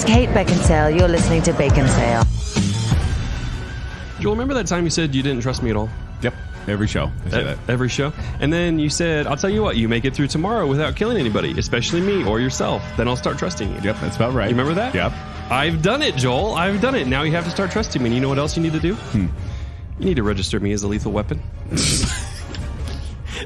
is Kate Baconsale. You're listening to Baconsale. Joel, remember that time you said you didn't trust me at all? Yep. Every show. I say that. Every show. And then you said, I'll tell you what, you make it through tomorrow without killing anybody, especially me or yourself. Then I'll start trusting you. Yep, that's about right. You remember that? Yep. I've done it, Joel. I've done it. Now you have to start trusting me. And you know what else you need to do? You need to register me as a lethal weapon.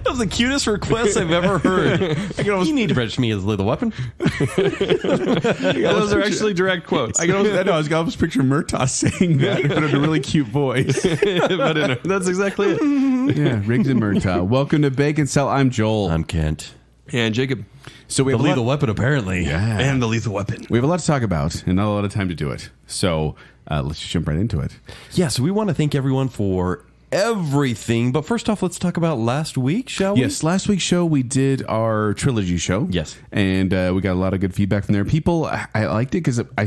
That was the cutest request I've ever heard. You need to register me as a lethal weapon. Those are actually direct quotes. I was almost picture Murtaugh saying that, but in a really cute voice. But that's exactly it. Yeah, Riggs and Murtaugh. Welcome to Baconsale. I'm Joel. I'm Kent. And Jacob. So we The have lethal weapon, apparently. Yeah. And the lethal weapon. We have a lot to talk about and not a lot of time to do it. So let's just jump right into it. Yeah, so we want to thank everyone for everything. But first off, let's talk about last week, shall we? Yes, last week's show, we did our trilogy show. Yes. And we got a lot of good feedback from there. People, I liked it because I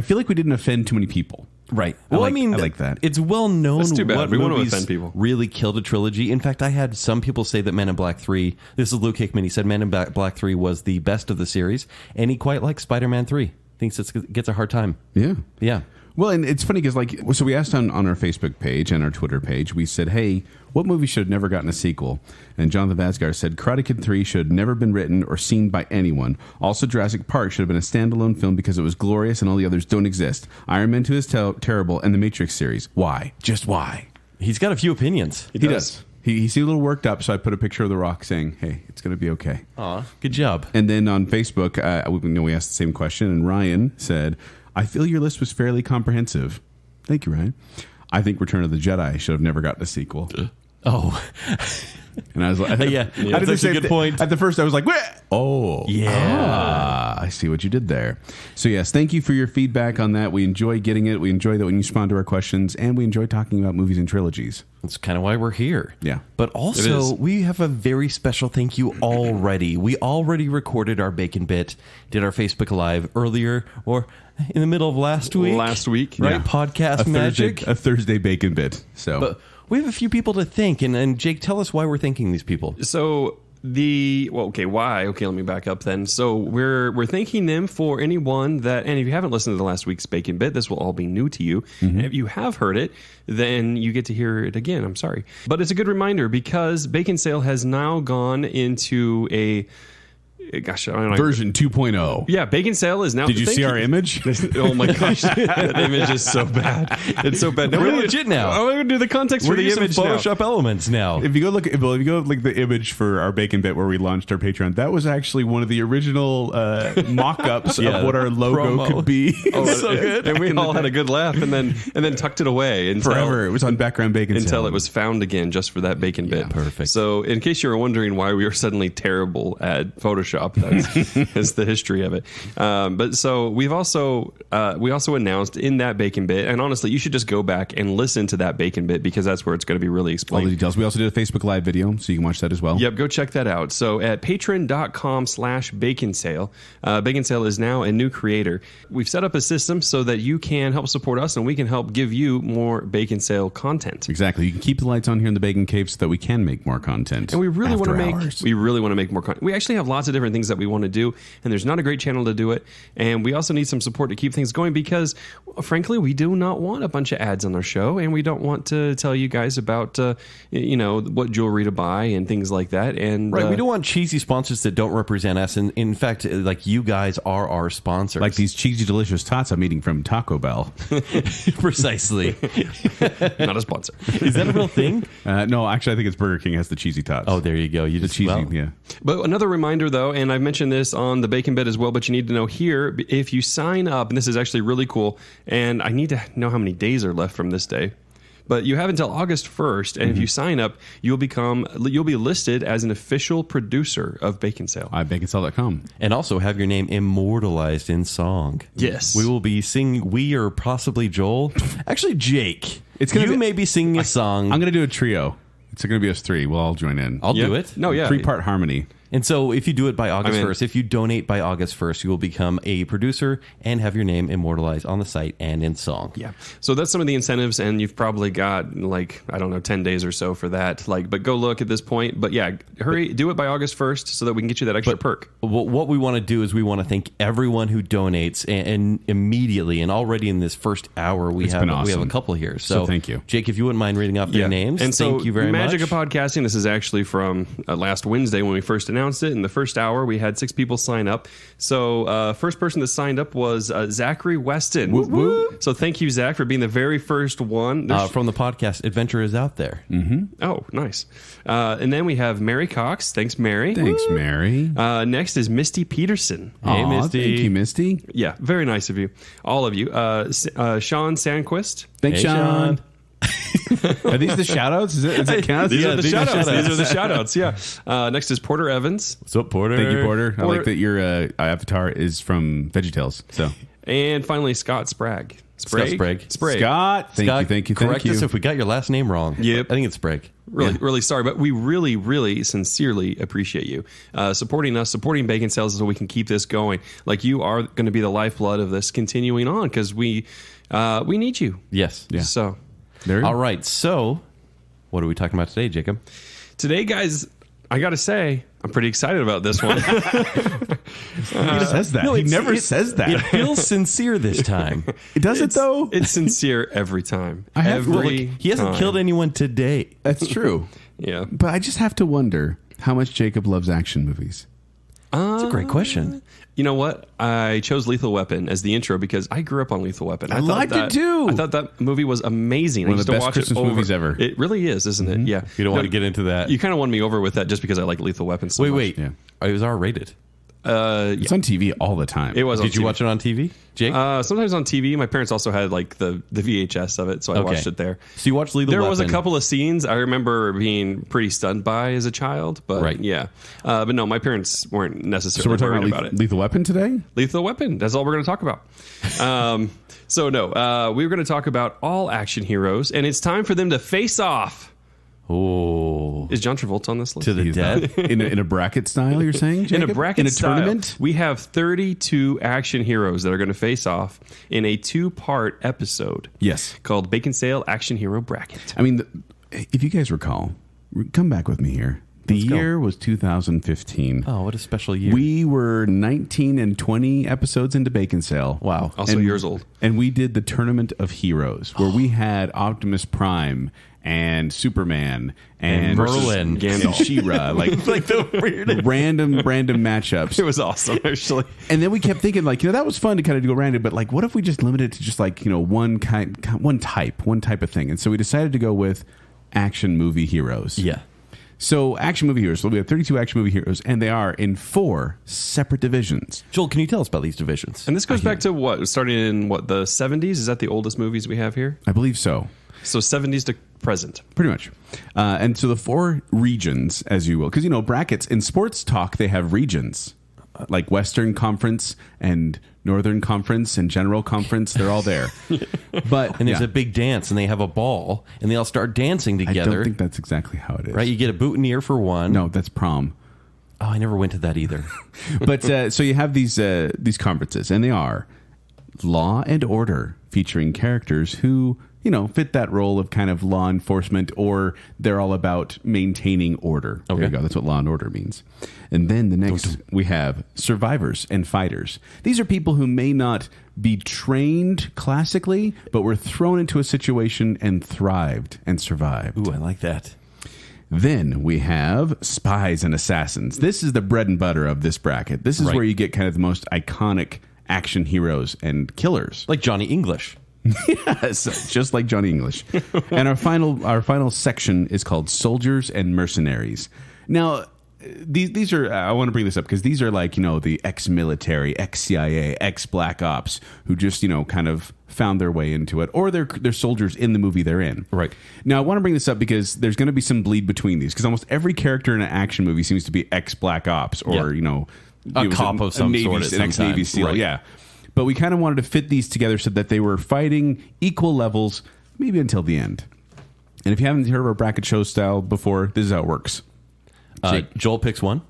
feel like we didn't offend too many people. Right. I Well, I like that. It's well known That's too bad. what We want to movies offend people. really killed a trilogy. In fact, I had some people say that Men in Black 3, this is Luke Hickman, he said Men in Black 3 was the best of the series, and he quite likes Spider-Man 3. Thinks it gets a hard time. Yeah. Yeah. Well, and it's funny because, so we asked on our Facebook page and our Twitter page, we said, hey, what movie should have never gotten a sequel? And Jonathan Vasgar said, Karate Kid 3 should have never been written or seen by anyone. Also, Jurassic Park should have been a standalone film because it was glorious and all the others don't exist. Iron Man 2 is terrible, and the Matrix series. Why? Just why? He's got a few opinions. He does. He seemed a little worked up, so I put a picture of The Rock saying, hey, it's going to be okay. Aw, good job. And then on Facebook, we asked the same question, and Ryan said, I feel your list was fairly comprehensive. Thank you, Ryan. I think Return of the Jedi should have never gotten a sequel. Oh. And I was like, Yeah, that's a good point. At the first, I was like, "Wah!" Oh, Yeah. I see what you did there. So yes, thank you for your feedback on that. We enjoy getting it. We enjoy that when you respond to our questions, and we enjoy talking about movies and trilogies. That's kind of why we're here. Yeah. But also, we have a very special thank you already. We already recorded our Bacon Bit, did our Facebook Live earlier, or in the middle of last week. Right? Yeah. Podcast magic. A Thursday Bacon Bit. So, But we have a few people to thank. And Jake, tell us why we're thanking these people. So why? Okay, let me back up then. So we're thanking them for anyone that, and if you haven't listened to the last week's Bacon Bit, this will all be new to you. And if you have heard it, then you get to hear it again. I'm sorry. But it's a good reminder because Baconsale has now gone into a... Gosh, I don't know. version 2.0. Yeah, Baconsale is now... Did you see our image? Oh my gosh, that image is so bad. It's so bad. We're legit now. I'm going to do the context We're for the using image now. Photoshop elements now. If you go look at the image for our Bacon Bit where we launched our Patreon, that was actually one of the original mock-ups of what our logo could be. Oh, It's so good. And we all had a good laugh, and then tucked it away until, Forever. It was on background Bacon until it was found again just for that Bacon Bit. Perfect. So, in case you were wondering why we were suddenly terrible at Photoshop, that's the history of it. But so we also announced in that Bacon Bit, and honestly, you should just go back and listen to that Bacon Bit because that's where it's going to be really all explained. the details. We also did a Facebook Live video, so you can watch that as well. Yep, go check that out. So at patreon.com/Baconsale, Baconsale is now a new creator. We've set up a system so that you can help support us and we can help give you more Baconsale content. Exactly. You can keep the lights on here in the Bacon Cave so that we can make more content. And we really want to After make more content. We actually have lots of different things that we want to do, and there's not a great channel to do it. And we also need some support to keep things going because, frankly, we do not want a bunch of ads on our show, and we don't want to tell you guys about what jewelry to buy and things like that. And Right, we don't want cheesy sponsors that don't represent us. And in fact, like you guys are our sponsors. Like these cheesy, delicious tots I'm eating from Taco Bell. Precisely. not a sponsor. Is that a real thing? No, actually, I think it's Burger King has the cheesy tots. Oh, there you go. You just cheesy, yeah. But another reminder, though, and I've mentioned this on the Bacon Bit as well, but you need to know here, if you sign up, and this is actually really cool, and I need to know how many days are left from this day. But you have until August 1st, and if you sign up, you'll be listed as an official producer of Baconsale. Baconsale.com. And also have your name immortalized in song. Yes. We will be singing, we or possibly Joel. Actually, Jake. You may be singing a song. I'm going to do a trio. It's going to be us three. We'll all join in. I'll do it. No, yeah. 3-part harmony. And so if you do it by August 1st, if you donate by August 1st, you will become a producer and have your name immortalized on the site and in song. Yeah. So that's some of the incentives, and you've probably got, like, I don't know, 10 days or so for that. Like, but go look at this point. But yeah, hurry, do it by August 1st so that we can get you that extra perk. What we want to do is we want to thank everyone who donates, and immediately, and already in this first hour, we have a couple here. So thank you. Jake, if you wouldn't mind reading off their names. And so thank you very much. Magic of Podcasting, this is actually from last Wednesday when we first announced it. In the first hour, we had 6 people sign up. So first person that signed up was Zachary Weston. Woo, woo. So thank you, Zach, for being the very first one. From the podcast, Adventure is Out There. Mm-hmm. Oh, nice. And then we have Mary Cox. Thanks, Mary. Thanks, Mary. Next is Misty Peterson. Hey, Misty. Thank you, Misty. Yeah, very nice of you. All of you. Sean Sandquist. Thanks, Hey, Sean. Are these the shout-outs? Is it count? These are the shout-outs. These are the shout-outs, yeah. Next is Porter Evans. What's up, Porter? Thank you, Porter. I like that your avatar is from VeggieTales. So, and finally, Scott Sprague. Sprague. Scott, thank you. Correct us if we got your last name wrong. Yep. I think it's Sprague. Really sorry, but we really, really sincerely appreciate you supporting us, supporting Baconsale so we can keep this going. Like, you are going to be the lifeblood of this continuing on because we need you. Yes. Yeah. So, all right. So, what are we talking about today, Jacob? Today, guys, I got to say, I'm pretty excited about this one. He says that. No, he never says that. It feels sincere this time. Does it, though? It's sincere every time. He hasn't killed anyone today. That's true. Yeah. But I just have to wonder how much Jacob loves action movies. That's a great question. You know what? I chose Lethal Weapon as the intro because I grew up on Lethal Weapon. I liked it too. I thought that movie was amazing. One I of used the to best watch Christmas it over. movies ever. It really is, isn't it? Yeah. You don't want to get into that. You kind of won me over with that just because I like Lethal Weapon so much. Wait. Yeah. It was R-rated. It's on TV all the time. It was on Did you TV. watch it on TV, Jake? Sometimes on TV. My parents also had like the VHS of it, so I watched it there. So you watched Lethal Weapon. There was a couple of scenes I remember being pretty stunned by as a child, but yeah. But no, my parents weren't necessarily So we're talking worried about about it. Lethal Weapon today? Lethal Weapon. That's all we're going to talk about. We're going to talk about all action heroes, and it's time for them to face off. Oh, Is John Travolta on this list? to the death. in a bracket style, you're saying, Jacob? In a bracket style, tournament? we have 32 action heroes that are going to face off in a 2-part episode. Yes. Called Baconsale Action Hero Bracket. I mean, if you guys recall, come back with me here. The year was 2015. Oh, what a special year. We were 19 and 20 episodes into Baconsale. Wow. Also years old. And we did the Tournament of Heroes, where we had Optimus Prime and Superman and Merlin and She-Ra, like the weird random matchups. It was awesome, actually. And then we kept thinking, like, that was fun to kind of go random, but like, what if we just limited it to just like, one type of thing? And so we decided to go with action movie heroes. Yeah. So action movie heroes. So we have 32 action movie heroes, and they are in 4 separate divisions. Joel, can you tell us about these divisions? And this goes back to what? Starting in the 70s? Is that the oldest movies we have here? I believe so. So 70s to present. Pretty much. And so the 4 regions, as you will, because, brackets in sports talk, they have regions like Western Conference and Northern Conference and General Conference. They're all there. And there's a big dance, and they have a ball, and they all start dancing together. I don't think that's exactly how it is. Right? You get a boutonniere for one. No, that's prom. Oh, I never went to that either. But so you have these conferences, and they are Law and Order, featuring characters who fit that role of kind of law enforcement, or they're all about maintaining order. Okay. There you go. That's what Law and Order means. And then the next, we have survivors and fighters. These are people who may not be trained classically, but were thrown into a situation and thrived and survived. Ooh, I like that. Then we have spies and assassins. This is the bread and butter of this bracket. This is where you get kind of the most iconic action heroes and killers. Like Johnny English. Yes, just like Johnny English. And our final section is called Soldiers and Mercenaries. Now, these are, I want to bring this up because these are like, the ex-military, ex-CIA, ex-Black Ops who just, kind of found their way into it, or they're soldiers in the movie they're in. Right. Now, I want to bring this up because there's going to be some bleed between these, because almost every character in an action movie seems to be ex-Black Ops or, a cop of some sort at some ex-Navy time. SEAL. Right. Yeah. But we kind of wanted to fit these together so that they were fighting equal levels, maybe until the end. And if you haven't heard of our bracket show style before, this is how it works. Joel picks one.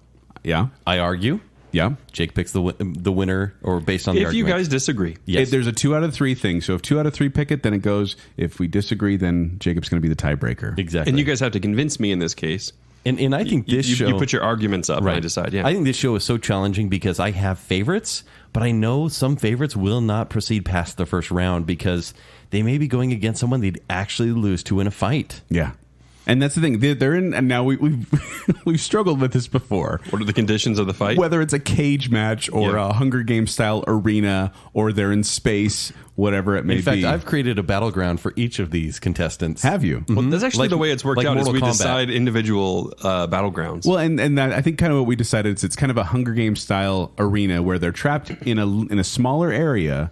Yeah. I argue. Yeah. Jake picks the winner, or based on the If argument. you guys disagree. Yes. There's a 2 out of 3 thing. So if 2 out of 3 pick it, then it goes. If we disagree, then Jacob's going to be the tiebreaker. Exactly. And you guys have to convince me in this case. And I think this show... You put your arguments up and I decide, yeah. I think this show is so challenging because I have favorites, but I know some favorites will not proceed past the first round because they may be going against someone they'd actually lose to in a fight. Yeah. And that's the thing. They're in, and now we've struggled with this before. What are the conditions of the fight? Whether it's a cage match or a Hunger Games style arena, or they're in space, whatever it may be. In fact, I've created a battleground for each of these contestants. Have you? Well, that's actually Like- the way it's worked like out is Mortal we Kombat. decide individual battlegrounds. Well, and that, I think kind of what we decided is it's kind of a Hunger Games style arena where they're trapped in a smaller area.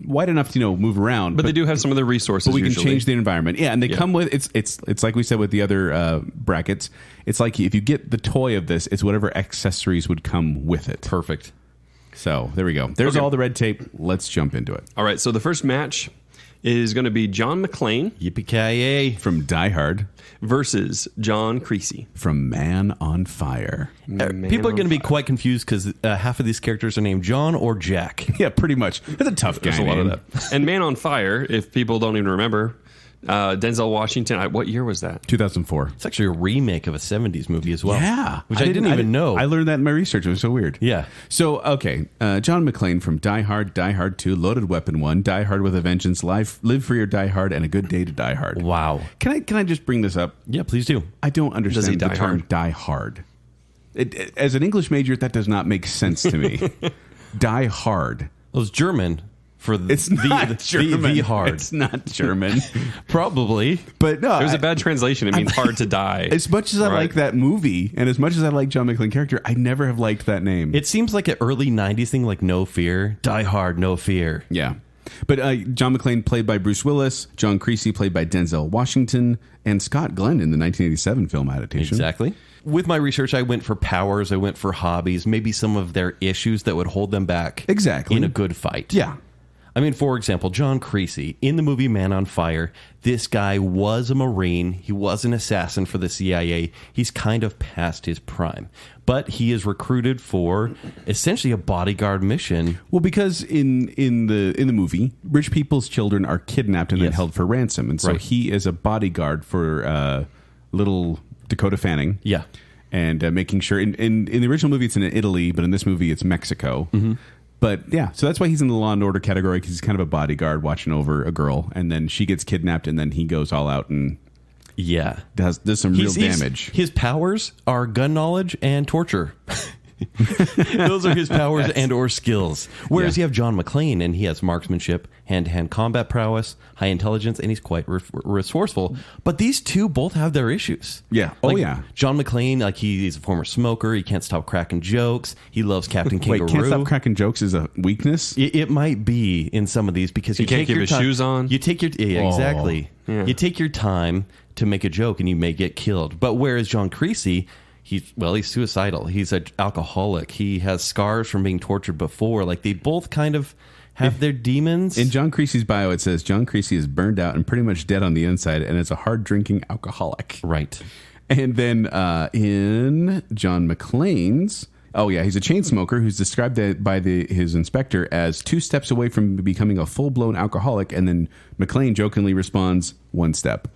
Wide enough to move around, but they do have some of the resources. But we can usually. change the environment. Yeah, and they come with it's like we said with the other brackets. It's like if you get the toy of this, it's whatever accessories would come with it. Perfect. So there we go. There's Okay. all the red tape. Let's jump into it. All right, so the first match is going to be John McClane Yippee-ki-yay. From Die Hard, versus John Creasy. from Man on Fire. People are going to be quite confused because half of these characters are named John or Jack. Yeah, pretty much. That's a tough guy. There's a lot of name. that. And Man on Fire, if people don't even remember, Denzel Washington. What year was that? 2004. It's actually a remake of a 70s movie as well. Yeah, Which I didn't even know. I learned that in my research. It was so weird. Yeah. So okay, John McClane from Die Hard, Die Hard 2, Loaded Weapon 1, Die Hard with a Vengeance, Live for Your Die Hard, and A Good Day to Die Hard. Wow. Can I just bring this up? Yeah, please do. I don't Does he understand the die term hard? Die Hard. As an English major, that does not make sense to me. Die Hard. Well, it's German for It's not German. The hard. It's not German. Probably. But no, There's a bad translation. It means hard to die. As much as I Right. like that movie, and as much as I like John McClane character, I never have liked that name. It seems like an early 90s thing, like No Fear. Die Hard, No Fear. Yeah. But John McClane played by Bruce Willis, John Creasy played by Denzel Washington, and Scott Glenn in the 1987 film adaptation. Exactly. With my research, I went for powers, I went for hobbies, maybe some of their issues that would hold them back. Exactly. In a good fight. Yeah. I mean, for example, John Creasy, in the movie Man on Fire, this guy was a Marine. He was an assassin for the CIA. He's kind of past his prime. But he is recruited for essentially a bodyguard mission. Well, because in the movie, rich people's children are kidnapped and then Yes. held for ransom, and so Right. he is a bodyguard for little Dakota Fanning. Yeah. And making sure in the original movie it's in Italy, but in this movie it's Mexico. But yeah, so that's why he's in the Law and Order category, because he's kind of a bodyguard watching over a girl, and then she gets kidnapped, and then he goes all out and Yeah. does some real damage. His powers are gun knowledge and torture. Those are his powers and or skills. Whereas Yeah. you have John McClane, and he has marksmanship, hand-to-hand combat prowess, high intelligence, and he's quite resourceful. But these two both have their issues. Yeah. Oh, Like, yeah. John McClane, like he's a former smoker. He can't stop cracking jokes. He loves Captain Wait, Kangaroo. can't stop cracking jokes is a weakness? It might be in some of these because you He can't take keep your his time- shoes on? You take your exactly. Yeah. You take your time to make a joke and you may get killed. But whereas John Creasy, he's suicidal. He's an alcoholic. He has scars from being tortured before. Like they both kind of have their demons. In John Creasy's bio, it says John Creasy is burned out and pretty much dead on the inside, and is a hard drinking alcoholic. Right. And then in John McClane's, he's a chain smoker who's described by his inspector as 2 steps away from becoming a full blown alcoholic. And then McClane jokingly responds, 1 step.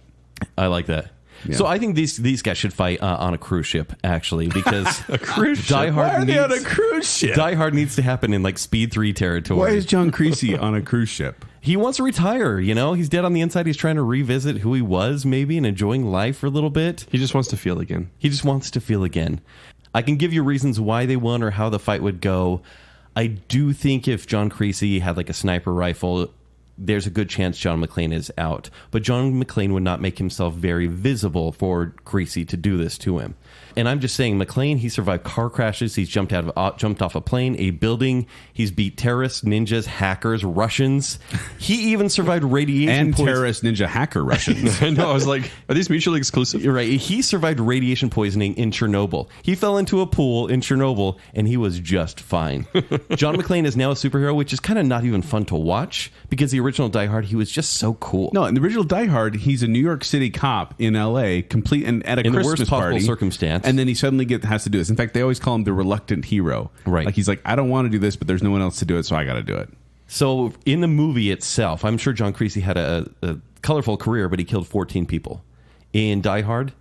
I like that. Yeah. So I think these guys should fight on a cruise ship, actually, because A cruise ship? Die Hard Why are they on a needs, cruise ship? Die Hard needs to happen in like Speed 3 territory. Why is John Creasy on a cruise ship? He wants to retire, He's dead on the inside. He's trying to revisit who he was, maybe, and enjoying life for a little bit. He just wants to feel again. He just wants to feel again. I can give you reasons why they won or how the fight would go. I do think if John Creasy had like a sniper rifle, there's a good chance John McClane is out. But John McClane would not make himself very visible for Creasy to do this to him. And I'm just saying, McClane, he survived car crashes. He's jumped off a plane, a building. He's beat terrorists, ninjas, hackers, Russians. He even survived radiation And poisoning. terrorist ninja hacker Russians. I know. I was like, are these mutually exclusive? You're right. He survived radiation poisoning in Chernobyl. He fell into a pool in Chernobyl, and he was just fine. John McClane is now a superhero, which is kind of not even fun to watch, because the original Die Hard, he was just so cool. No, in the original Die Hard, he's a New York City cop in L.A., complete and at a in the Christmas worst possible party. circumstance. And then he suddenly has to do this. In fact, they always call him the reluctant hero. Right. Like he's like, I don't want to do this, but there's no one else to do it, so I got to do it. So in the movie itself, I'm sure John Creasy had a colorful career, but he killed 14 people. In Die Hard,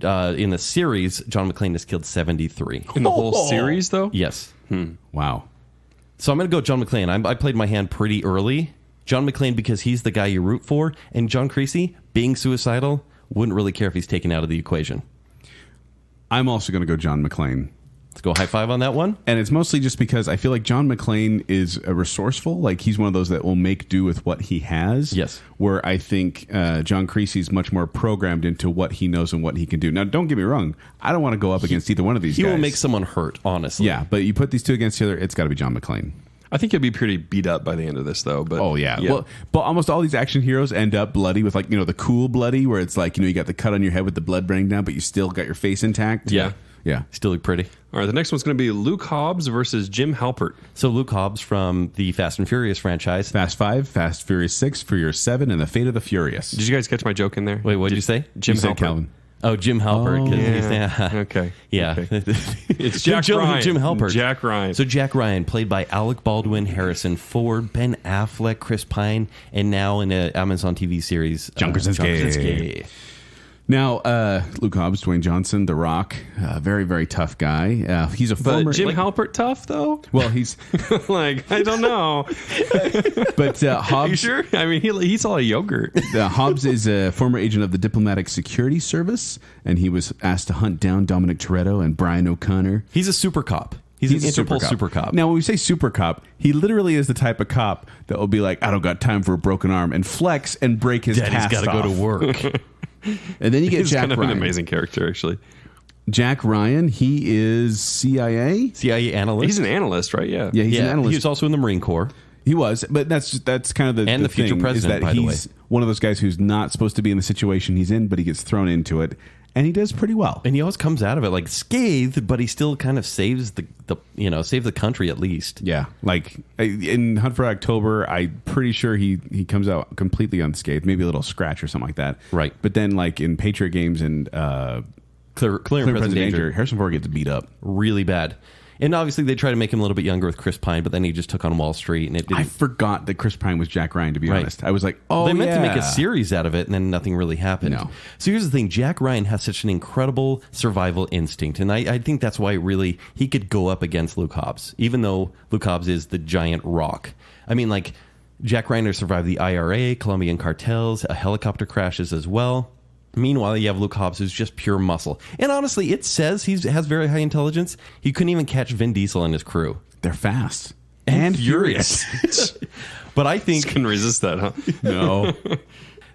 in the series, John McClane has killed 73. In the whole series, though? Yes. Wow. So I'm going to go John McClane. I played my hand pretty early. John McClane because he's the guy you root for. And John Creasy, being suicidal, wouldn't really care if he's taken out of the equation. I'm also going to go John McClane. Let's go high five on that one. And it's mostly just because I feel like John McClane is resourceful. Like he's one of those that will make do with what he has. Yes. Where I think John Creasy is much more programmed into what he knows and what he can do. Now, don't get me wrong. I don't want to go up against either one of these guys. He will make someone hurt, honestly. Yeah, but you put these two against each other, it's got to be John McClane. I think he'll be pretty beat up by the end of this, though. But Oh, yeah. Well, but almost all these action heroes end up bloody with, like, the cool bloody, where it's like, you got the cut on your head with the blood running down, but you still got your face intact. Yeah. Yeah. Still look pretty. All right, the next one's going to be Luke Hobbs versus Jim Halpert. So Luke Hobbs from the Fast and Furious franchise. Fast 5, Fast Furious 6, Furious 7, and The Fate of the Furious. Did you guys catch my joke in there? Wait, what did you say? Jim You said Halpert. Calvin. Oh, Jim Halpert. 'cause he's- Okay. Yeah. Okay. It's Jack Ryan. Jim Halpert. Jack Ryan. So Jack Ryan, played by Alec Baldwin, Harrison Ford, Ben Affleck, Chris Pine, and now in an Amazon TV series, John Krasinski. Now, Luke Hobbs, Dwayne Johnson, The Rock, very, very tough guy. He's a but former... Jim Halpert tough, though? Well, he's... Like, I don't know. But Hobbs... Are you sure? I mean, he's all yogurt. Hobbs is a former agent of the Diplomatic Security Service, and he was asked to hunt down Dominic Toretto and Brian O'Connor. He's a super cop. He's an Interpol super cop. Now, when we say super cop, he literally is the type of cop that will be like, I don't got time for a broken arm, and flex and break his Daddy's cast got to off. go to work. And then you get He's Jack kind of Ryan. an amazing character, actually. Jack Ryan, he is CIA. CIA analyst. He's an analyst, right? Yeah. Yeah, he's an He analyst. was also in the Marine Corps. He was, but that's kind of the And the future thing, president, is that by the way. he's one of those guys who's not supposed to be in the situation he's in, but he gets thrown into it, and he does pretty well. And he always comes out of it like scathed, but he still kind of saves saves the country at least. Yeah, like in Hunt for October, I'm pretty sure he comes out completely unscathed, maybe a little scratch or something like that. Right. But then, like in Patriot Games and Clear and present danger. Harrison Ford gets beat up. Really bad. And obviously they tried to make him a little bit younger with Chris Pine, but then he just took on Wall Street, and it didn't. I forgot that Chris Pine was Jack Ryan, to be Right. honest. I was like, oh, they meant to make yeah. a series out of it, and then nothing really happened. No. So here's the thing: Jack Ryan has such an incredible survival instinct, and I think that's why really he could go up against Luke Hobbs, even though Luke Hobbs is the giant rock. I mean, like Jack Ryan has survived the IRA, Colombian cartels, helicopter crashes as well. Meanwhile, you have Luke Hobbs, who's just pure muscle. And honestly, it says he has very high intelligence. He couldn't even catch Vin Diesel and his crew. They're fast and furious. But I think Can resist that, huh? No.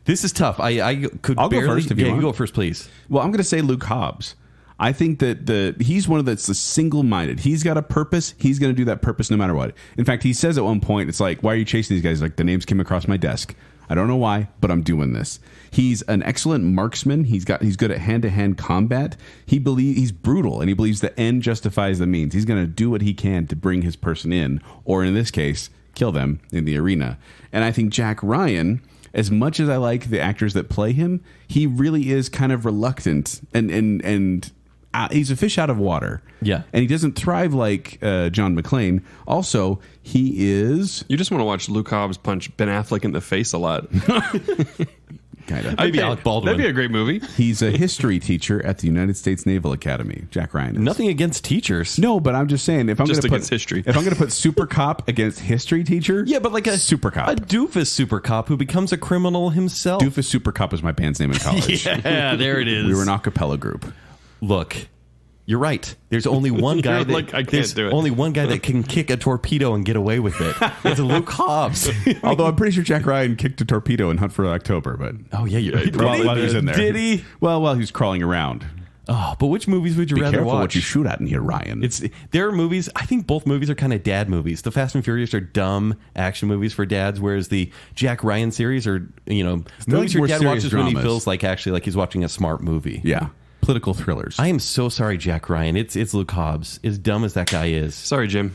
this is tough. I could I'll go barely... first if you want. You go first, please. Well, I'm going to say Luke Hobbs. I think that he's one of that's the single-minded. He's got a purpose. He's going to do that purpose no matter what. In fact, he says at one point, it's like, why are you chasing these guys? Like, the names came across my desk. I don't know why, but I'm doing this. He's an excellent marksman. He's good at hand-to-hand combat. He's brutal, and he believes the end justifies the means. He's going to do what he can to bring his person in, or in this case, kill them in the arena. And I think Jack Ryan, as much as I like the actors that play him, he really is kind of reluctant and he's a fish out of water. Yeah. And he doesn't thrive like John McClane. Also, he is... You just want to watch Luke Hobbs punch Ben Affleck in the face a lot. Kind of. Maybe Alec Baldwin. That'd be a great movie. He's a history teacher at the United States Naval Academy. Jack Ryan is. Nothing against teachers. No, but I'm just saying, if I'm Just going to put against history. if I'm going to put super cop against history teacher, Yeah, but like a super cop. a doofus super cop who becomes a criminal himself. Doofus Super Cop was my band's name in college. Yeah, there it is. We were an a cappella group. Look, you're right. There's only one guy You're that like, I can't there's do it. only one guy that can kick a torpedo and get away with it. It's Luke Hobbs. Although I'm pretty sure Jack Ryan kicked a torpedo in Hunt for October, but Oh yeah, you're right. while he was in there. Did he? Well, while he was crawling around. Oh, but which movies would you Be rather careful watch? what you shoot at in here, Ryan. There are movies. I think both movies are kind of dad movies. The Fast and Furious are dumb action movies for dads, whereas the Jack Ryan series are movies like your more dad serious watches when he dramas. feels like actually like he's watching a smart movie. yeah, political thrillers. I am so sorry, Jack Ryan. It's Luke Hobbs. As dumb as that guy is. Sorry, Jim.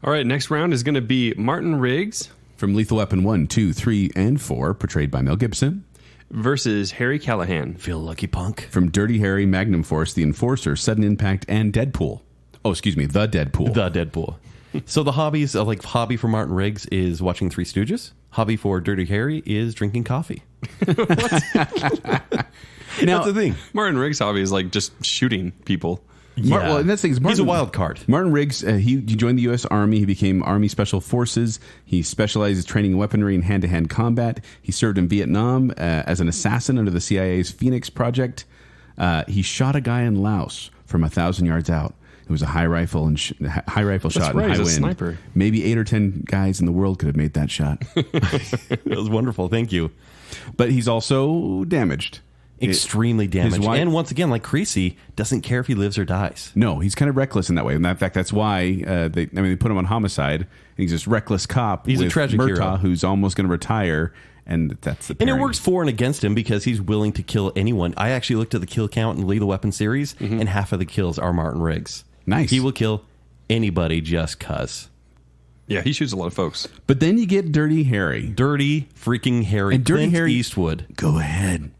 All right, next round is going to be Martin Riggs From Lethal Weapon 1, 2, 3, and 4, portrayed by Mel Gibson. versus Harry Callahan. Feel lucky, punk. From Dirty Harry, Magnum Force, The Enforcer, Sudden Impact, and Deadpool. Oh, excuse me, The Deadpool. The Deadpool. So the hobbies, hobby for Martin Riggs is watching Three Stooges. Hobby for Dirty Harry is drinking coffee. Now, That's the thing. Martin Riggs' hobby is like just shooting people. Well, and that's the thing is He's a wild card. Martin Riggs, he joined the U.S. Army. He became Army Special Forces. He specializes training weaponry and hand-to-hand combat. He served in Vietnam as an assassin under the CIA's Phoenix Project. He shot a guy in Laos from 1,000 yards out. It was a high rifle shot right, in high he's a wind. sniper. Maybe 8 or 10 guys in the world could have made that shot. That was wonderful. Thank you. But he's also damaged. Extremely damaged. wife- And once again, like Creasy, doesn't care if he lives or dies. No, he's kind of reckless in that way. And in fact, that's why they put him on homicide. And he's this reckless cop. He's a with tragic Murtaugh, hero. who's almost going to retire. And that's the And it pairing. works for and against him because he's willing to kill anyone. I actually looked at the kill count in Lethal Weapon series, and half of the kills are Martin Riggs. Nice. He will kill anybody just cuz. Yeah, he shoots a lot of folks. But then you get Dirty Harry. Dirty freaking Harry. And Dirty Clint Harry- Eastwood. Go ahead.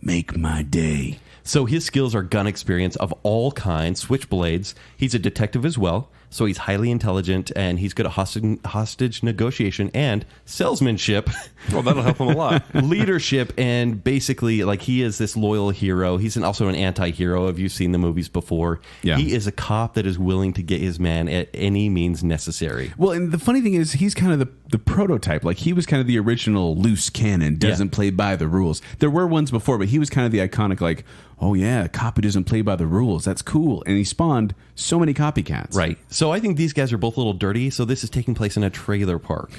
Make my day. So his skills are gun experience of all kinds, switchblades. He's a detective as well, so he's highly intelligent, and he's good at hostage negotiation and salesmanship. Well, that'll help him a lot. Leadership, and basically, like, he is this loyal hero. He's also an anti-hero. If you've seen the movies before, Yeah. He is a cop that is willing to get his man at any means necessary. Well, and the funny thing is, he's kind of the prototype. Like, he was kind of the original loose cannon, doesn't play by the rules. There were ones before, but he was kind of the iconic, like, oh yeah, a cop who doesn't play by the rules. That's cool. And he spawned so many copycats. Right. So I think these guys are both a little dirty. So this is taking place in a trailer park.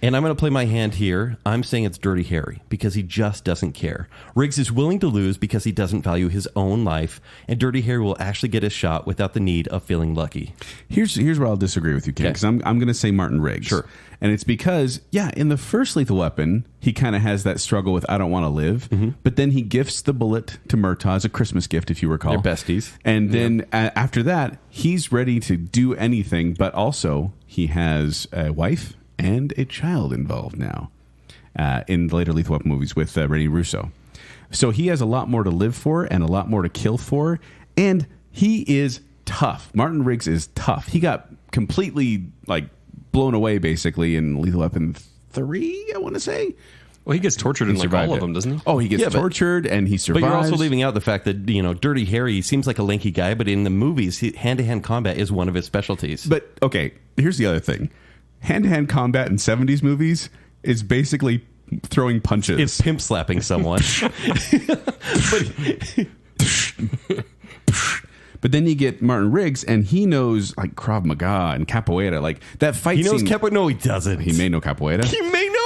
And I'm going to play my hand here. I'm saying it's Dirty Harry because he just doesn't care. Riggs is willing to lose because he doesn't value his own life. And Dirty Harry will actually get his shot without the need of feeling lucky. Here's where I'll disagree with you, Ken, Okay. because I'm going to say Martin Riggs. Sure. And it's because, in the first Lethal Weapon, he kind of has that struggle with I don't want to live. But then he gifts the bullet to Murtaugh as a Christmas gift, if you recall. They're besties. And then after that, he's ready to do anything, but also he has a wife and a child involved now in the later Lethal Weapon movies with Rene Russo. So he has a lot more to live for and a lot more to kill for. And he is tough. Martin Riggs is tough. He got completely blown away basically in Lethal Weapon 3, I want to say. Well, he gets tortured in survived all it. of them, doesn't he? Oh, he gets tortured and he survives. But you're also leaving out the fact that, Dirty Harry seems like a lanky guy, but in the movies, hand-to-hand combat is one of his specialties. But, okay, here's the other thing. Hand-to-hand combat in 70s movies is basically throwing punches. It's pimp slapping someone. But then you get Martin Riggs, and he knows like Krav Maga and Capoeira. Like that fight He knows scene. Capoeira. No, he doesn't. He may know Capoeira. He may know.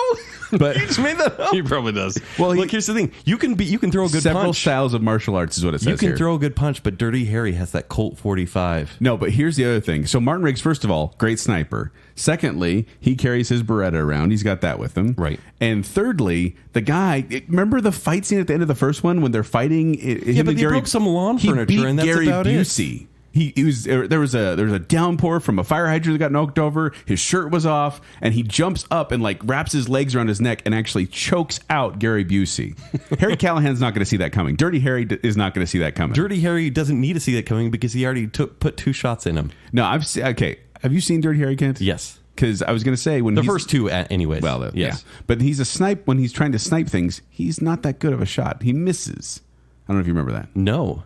But- he just made that up. He probably does. Well, Look, here's the thing. You can throw a good several punch. styles of martial arts is what it says You can here. throw a good punch, but Dirty Harry has that Colt 45. No, but here's the other thing. So Martin Riggs, first of all, great sniper. Secondly, he carries his Beretta around. He's got that with him. Right. And thirdly, the guy, remember the fight scene at the end of the first one when they're fighting? Yeah, but they broke some lawn furniture, and that's Gary about it. Busey. He was there was a downpour from a fire hydrant that got knocked over. His shirt was off, and he jumps up and wraps his legs around his neck and actually chokes out Gary Busey. Harry Callahan's not going to see that coming. Dirty Harry is not going to see that coming. Dirty Harry doesn't need to see that coming because he already put 2 shots in him. No, okay. Have you seen Dirty Harry, Kent? Yes. Because I was going to say when The he's, first 2, anyways. Well, yes. yeah. But he's a snipe when he's trying to snipe things. He's not that good of a shot. He misses. I don't know if you remember that. No.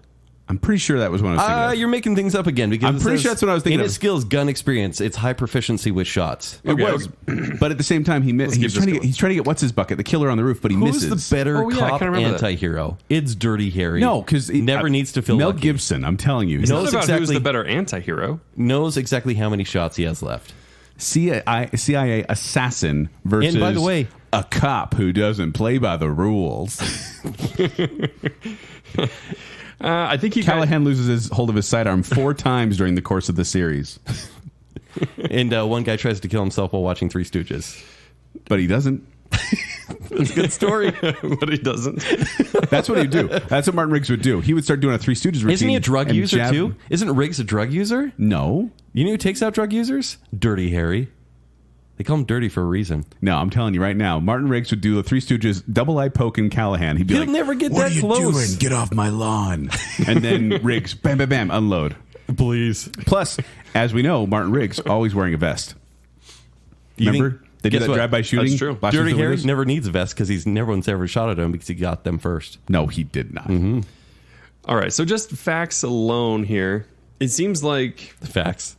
I'm pretty sure that was one I was thinking of. You're making things up again because I'm it pretty says sure that's what I was thinking in of. his skills, gun experience, it's high proficiency with shots. It was, but at the same time, he's keep this going. trying to get what's his bucket, the killer on the roof, but he Who's misses. the better Oh, yeah, I cop kinda remember that. anti-hero? It's Dirty Harry. No, because never needs to feel Mel lucky. Gibson. I'm telling you, It's not knows about who's exactly- the better anti-hero. Knows exactly how many shots he has left. CIA assassin versus And by the way- a cop who doesn't play by the rules. I think he Callahan loses his hold of his sidearm 4 times during the course of the series, And one guy tries to kill himself while watching Three Stooges. but he doesn't. That's a good story. but he doesn't. That's what he'd do. That's what Martin Riggs would do. He would start doing a Three Stooges routine. Isn't he a drug and user jab- too? Isn't Riggs a drug user? No. You know who takes out drug users? Dirty Harry. They call him Dirty for a reason. No, I'm telling you right now, Martin Riggs would do the Three Stooges double-eye poke in Callahan. He'd be He'll like, never get what that are you close. doing? Get off my lawn. And then Riggs, bam, bam, bam, unload. Please. Plus, as we know, Martin Riggs always wearing a vest. Remember? They did guess that what? drive-by shooting. That's true. Blasting Dirty through the Harry windows? never needs a vest because no one's ever shot at him because he got them first. No, he did not. All right, so just facts alone here. It seems like Facts.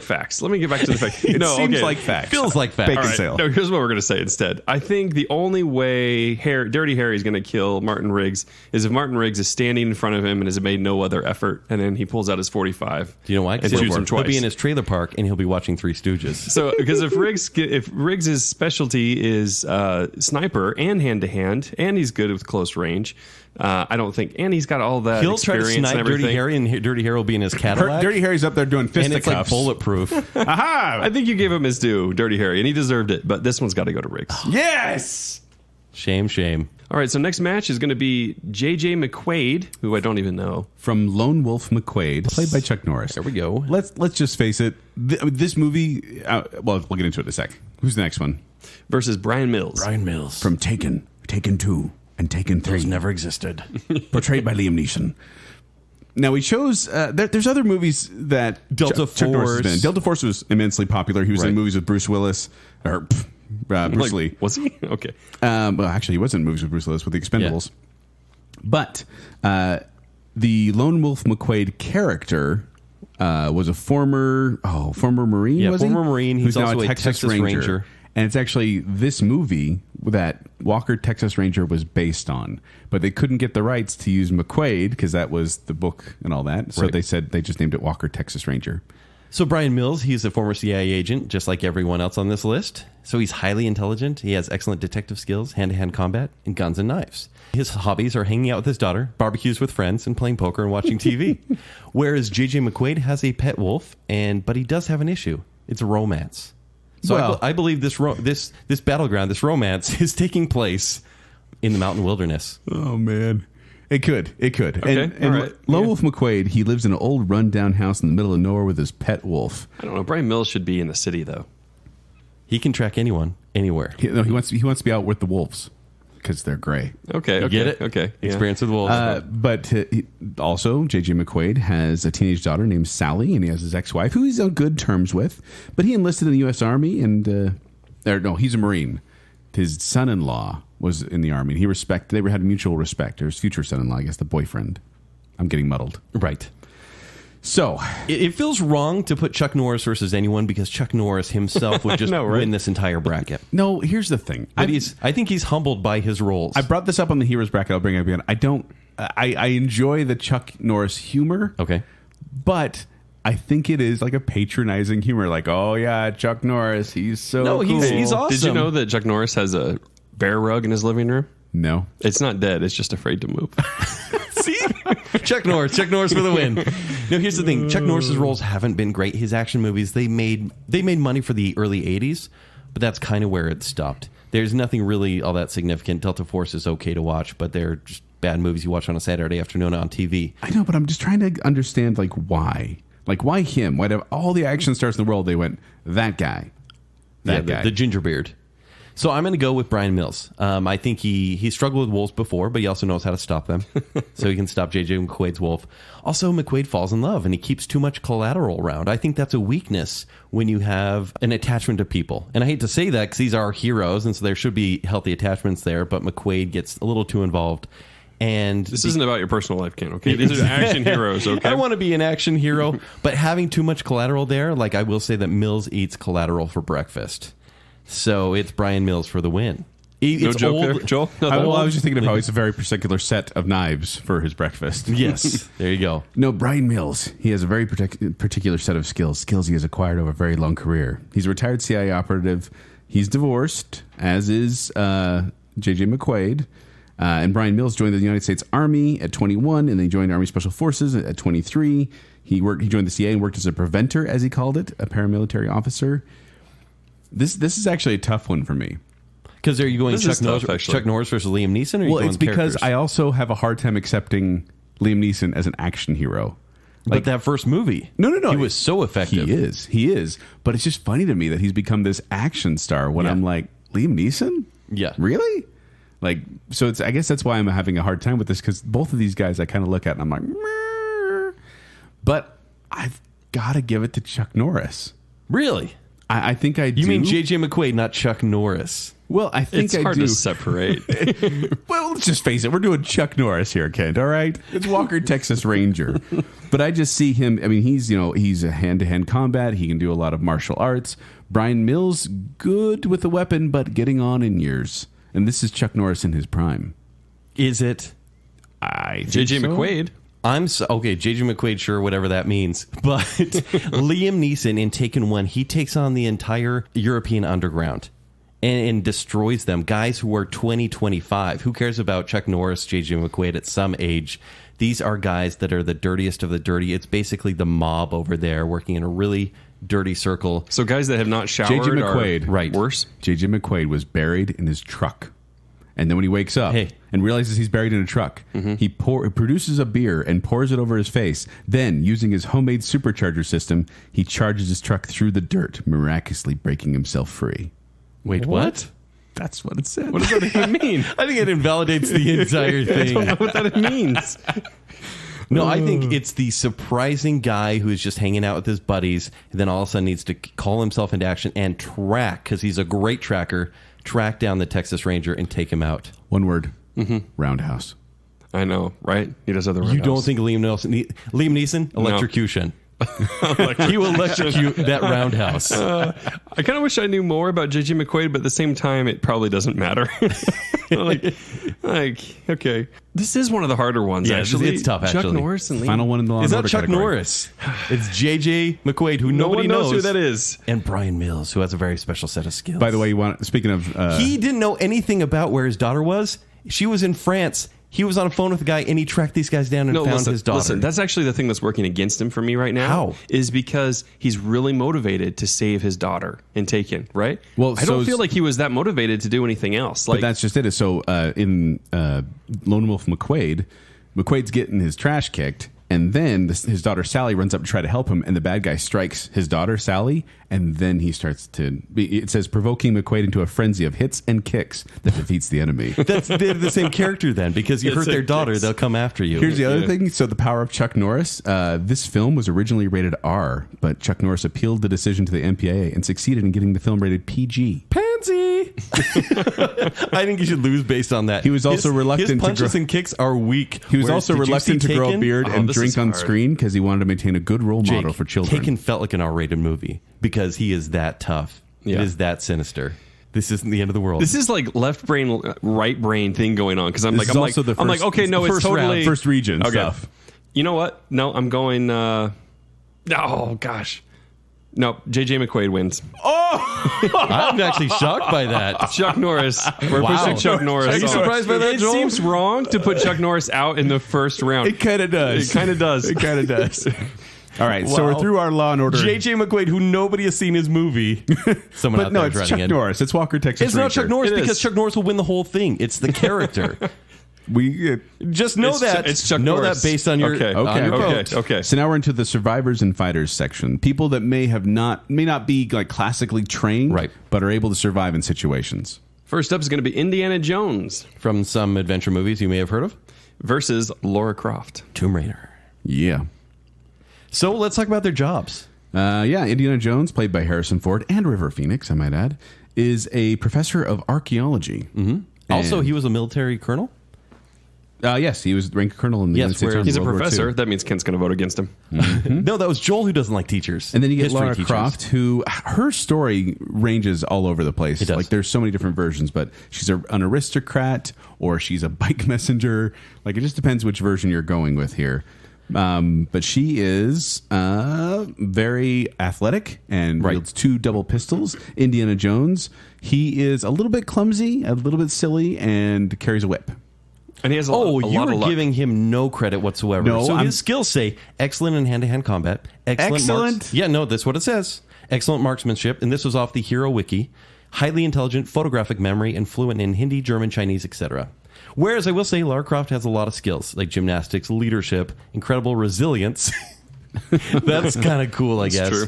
facts. Let me get back to the facts. It seems like facts. Feels like facts. Bacon All right. sale. No, here's what we're going to say instead. I think the only way Dirty Harry is going to kill Martin Riggs is if Martin Riggs is standing in front of him and has made no other effort, and then he pulls out his 45. Do you know why? And shoots him He'll be twice. in his trailer park and he'll be watching Three Stooges. So, because if Riggs's specialty is sniper and hand to hand, and he's good with close range, I don't think, and he's got all that He'll try to experience and snipe everything. Dirty Harry, and Dirty Harry will be in his Cadillac. Dirty Harry's up there doing and it's like fisticuffs. bulletproof. Aha! I think you gave him his due, Dirty Harry, and he deserved it. But this one's got to go to Riggs. Yes! Shame. All right, so next match is going to be J.J. McQuaid, who I don't even know. From Lone Wolf McQuaid, played by Chuck Norris. There we go. Let's just face it. This movie, well, we'll get into it in a sec. Who's the next one? Versus Brian Mills. Brian Mills. From Taken, Taken 2, and Taken 3. Those never existed. Portrayed by Liam Neeson. Now, he shows... there's other movies that Delta Chuck Norris has Force. been in. Delta Force was immensely popular. He was in Right. movies with Bruce Willis. Or Bruce Lee. Was he? Okay. Well, actually, he was in movies with Bruce Willis with the Expendables. But the Lone Wolf McQuaid character was a former Marine, Yeah, was he? former Marine. He's Who's now also a a Texas Texas Ranger. Ranger. And it's actually this movie that Walker, Texas Ranger was based on. But they couldn't get the rights to use McQuaid because that was the book and all that. So Right. they said they just named it Walker, Texas Ranger. So Brian Mills, he's a former CIA agent, just like everyone else on this list. So he's highly intelligent. He has excellent detective skills, hand-to-hand combat, and guns and knives. His hobbies are hanging out with his daughter, barbecues with friends, and playing poker and watching TV. Whereas J.J. McQuaid has a pet wolf, but he does have an issue. It's romance. So Well- I believe this battleground, this romance, is taking place in the mountain wilderness. Oh, man. It could. Okay, And all right. Lone Yeah. Wolf McQuaid, he lives in an old rundown house in the middle of nowhere with his pet wolf. I don't know. Brian Mills should be in the city, though. He can track anyone, anywhere. He wants to be out with the wolves because they're gray. Okay. You get it? Okay. Yeah. Experience with wolves. But also, J.J. McQuaid has a teenage daughter named Sally, and he has his ex-wife, who he's on good terms with. But he enlisted in the U.S. Army, and he's a Marine. His son-in-law was in the Army, and they had mutual respect. Or his future son-in-law, I guess, the boyfriend. I'm getting muddled. Right. So, It feels wrong to put Chuck Norris versus anyone because Chuck Norris himself would just No, right? win this entire bracket. no, here's the thing. But I think he's humbled by his roles. I brought this up on the Heroes bracket. I'll bring it up again. I enjoy the Chuck Norris humor. Okay. But I think it is like a patronizing humor. Like, oh, yeah, Chuck Norris. He's so No, cool. he's awesome. Did you know that Chuck Norris has a bear rug in his living room? No. It's not dead. It's just afraid to move. See? Chuck Norris for the win. No, here's the thing. Chuck Norris's roles haven't been great. His action movies, they made money for the early 80s, but that's kind of where it stopped. There's nothing really all that significant. Delta Force is okay to watch, but they're just bad movies you watch on a Saturday afternoon on TV. I know, but I'm just trying to understand, like, why? Like, why him? Why do all the action stars in the world, they went, that guy. That guy. The ginger beard. So I'm going to go with Brian Mills. I think he struggled with wolves before, but he also knows how to stop them. So he can stop J.J. McQuaid's wolf. Also, McQuaid falls in love, and he keeps too much collateral around. I think that's a weakness when you have an attachment to people. And I hate to say that because these are heroes, and so there should be healthy attachments there, but McQuaid gets a little too involved. And This isn't about your personal life, Ken, okay? These are action heroes, okay? I want to be an action hero, but having too much collateral there, like I will say that Mills eats collateral for breakfast. So it's Brian Mills for the win. No It's joke old. there, Joel? No, I was just thinking of how he's a very particular set of knives for his breakfast. Yes, there you go. No, Brian Mills. He has a very particular set of skills he has acquired over a very long career. He's a retired CIA operative. He's divorced, as is J.J. McQuaid. And Brian Mills joined the United States Army at 21, and then he joined Army Special Forces at 23. He joined the CIA and worked as a preventer, as he called it, a paramilitary officer. This is actually a tough one for me. Because are you going This is Chuck Norris, tough, actually. Chuck Norris versus Liam Neeson? Or are you Well, going it's because characters? I also have a hard time accepting Liam Neeson as an action hero. But that first movie, no, he was so effective. He is. But it's just funny to me that he's become this action star when I'm like, Liam Neeson? Yeah. Really? Like, so I guess that's why I'm having a hard time with this, because both of these guys I kind of look at and I'm like, meh. But I've got to give it to Chuck Norris. Really? I think I do. You mean J.J. McQuaid, not Chuck Norris? Well, I think It's hard to separate. Well, let's just face it. We're doing Chuck Norris here, Kent. All right, it's Walker, Texas Ranger. But I just see him. I mean, he's a hand-to-hand combat. He can do a lot of martial arts. Brian Mills, good with a weapon, but getting on in years. And this is Chuck Norris in his prime. Is it? I think J.J. so. McQuade. Okay, J.J. McQuade, sure, whatever that means. But Liam Neeson in Taken 1, he takes on the entire European underground and destroys them. Guys who are 20, 25. Who cares about Chuck Norris, J.J. McQuade at some age? These are guys that are the dirtiest of the dirty. It's basically the mob over there working in a really dirty circle. So guys that have not showered J.J. McQuade, are worse? J.J. McQuade was buried in his truck. And then when he wakes up and realizes he's buried in a truck, he produces a beer and pours it over his face. Then, using his homemade supercharger system, he charges his truck through the dirt, miraculously breaking himself free. Wait, what? That's what it said. What does that even mean? I think it invalidates the entire thing. I don't know what that means. No, I think it's the surprising guy who's just hanging out with his buddies, and then all of a sudden needs to call himself into action and track, because he's a great tracker, track down the Texas Ranger and take him out. One word. Roundhouse. I know, right? He does other. You don't think Liam Neeson? Electrocution. He will electrocute that roundhouse. I kind of wish I knew more about J.J. McQuade, but at the same time, it probably doesn't matter. like, okay. This is one of the harder ones, Yeah, actually. it's tough, actually. Chuck Norris and Liam. Final one in the Law It's and not Order Chuck category. Norris. It's J.J. McQuade, who No nobody one knows who that is. And Brian Mills, who has a very special set of skills. By the way, speaking of... he didn't know anything about where his daughter was. She was in France. He was on a phone with a guy, and he tracked these guys down and found his daughter. Listen, that's actually the thing that's working against him for me right now. How? Is because he's really motivated to save his daughter in Taken, right? Well, I don't feel like he was that motivated to do anything else. Like, but that's just it. So in Lone Wolf McQuade's getting his trash kicked, and then his daughter Sally runs up to try to help him, and the bad guy strikes his daughter Sally, and then he starts to... It says, provoking McQuade into a frenzy of hits and kicks that defeats the enemy. They're the same character then, because you hurt their daughter, they'll come after you. Here's the other thing. So the power of Chuck Norris. This film was originally rated R, but Chuck Norris appealed the decision to the MPAA and succeeded in getting the film rated PG. Pansy! I think you should lose based on that. He was also reluctant his to punches grow- and kicks are weak. He was Whereas, also did you reluctant see to grow a Taken? beard and this drink is on hard. screen because he wanted to maintain a good role model Jake, for children. Taken felt like an R-rated movie because he is that tough. Yeah. It is that sinister. This isn't the end of the world. this is like left brain, right brain thing going on. Because I'm This like, is also the I'm like, first- okay, no, it's first totally round, first region okay. stuff. You know what? No, I'm going. Oh gosh, no. J.J. McQuade wins. I'm actually shocked by that. Chuck Norris. We're Wow. pushing Chuck Norris. Are you off. surprised by that, It Joel? seems wrong to put Chuck Norris out in the first round. It kind of does. It kind of does. It kind of does. All right, so we're Wow. through our Law and Order. J.J. McQuade, who nobody has seen his movie. Someone But out no, there it's writing Chuck in. Norris. It's Walker, Texas It's not Ranger. Chuck Norris It is. because Chuck Norris will win the whole thing. It's the character. Just know that. It's Chuck know Norris. that based on your Okay. on your Okay. vote. Okay. So now we're into the survivors and fighters section. People that may not be like classically trained, Right. but are able to survive in situations. First up is going to be Indiana Jones From some adventure movies you may have heard of. versus Lara Croft. Tomb Raider. Yeah. So let's talk about their jobs. Indiana Jones, played by Harrison Ford and River Phoenix, I might add, is a professor of archaeology. Mm-hmm. Also, he was a military colonel. Yes, he was ranked colonel in the Yes, United States where- Army He's a in World War professor. II. That means Kent's going to vote against him. No, that was Joel who doesn't like teachers. And then you get History Lara teachers. Croft, who her story ranges all over the place. It does. Like there's so many different versions, but she's an aristocrat or she's a bike messenger. Like it just depends which version you're going with here. But she is very athletic and wields 2 double pistols. Indiana Jones, he is a little bit clumsy, a little bit silly, and carries a whip. And he has a Oh, lot, you of were luck. giving him no credit whatsoever. No, so I'm- his skills say excellent in hand-to-hand combat. Excellent? Yeah, no, that's what it says. Excellent marksmanship, and this was off the Hero Wiki. Highly intelligent photographic memory and fluent in Hindi, German, Chinese, etc. Whereas I will say Lara Croft has a lot of skills, like gymnastics, leadership, incredible resilience, That's kind of cool, I guess. True.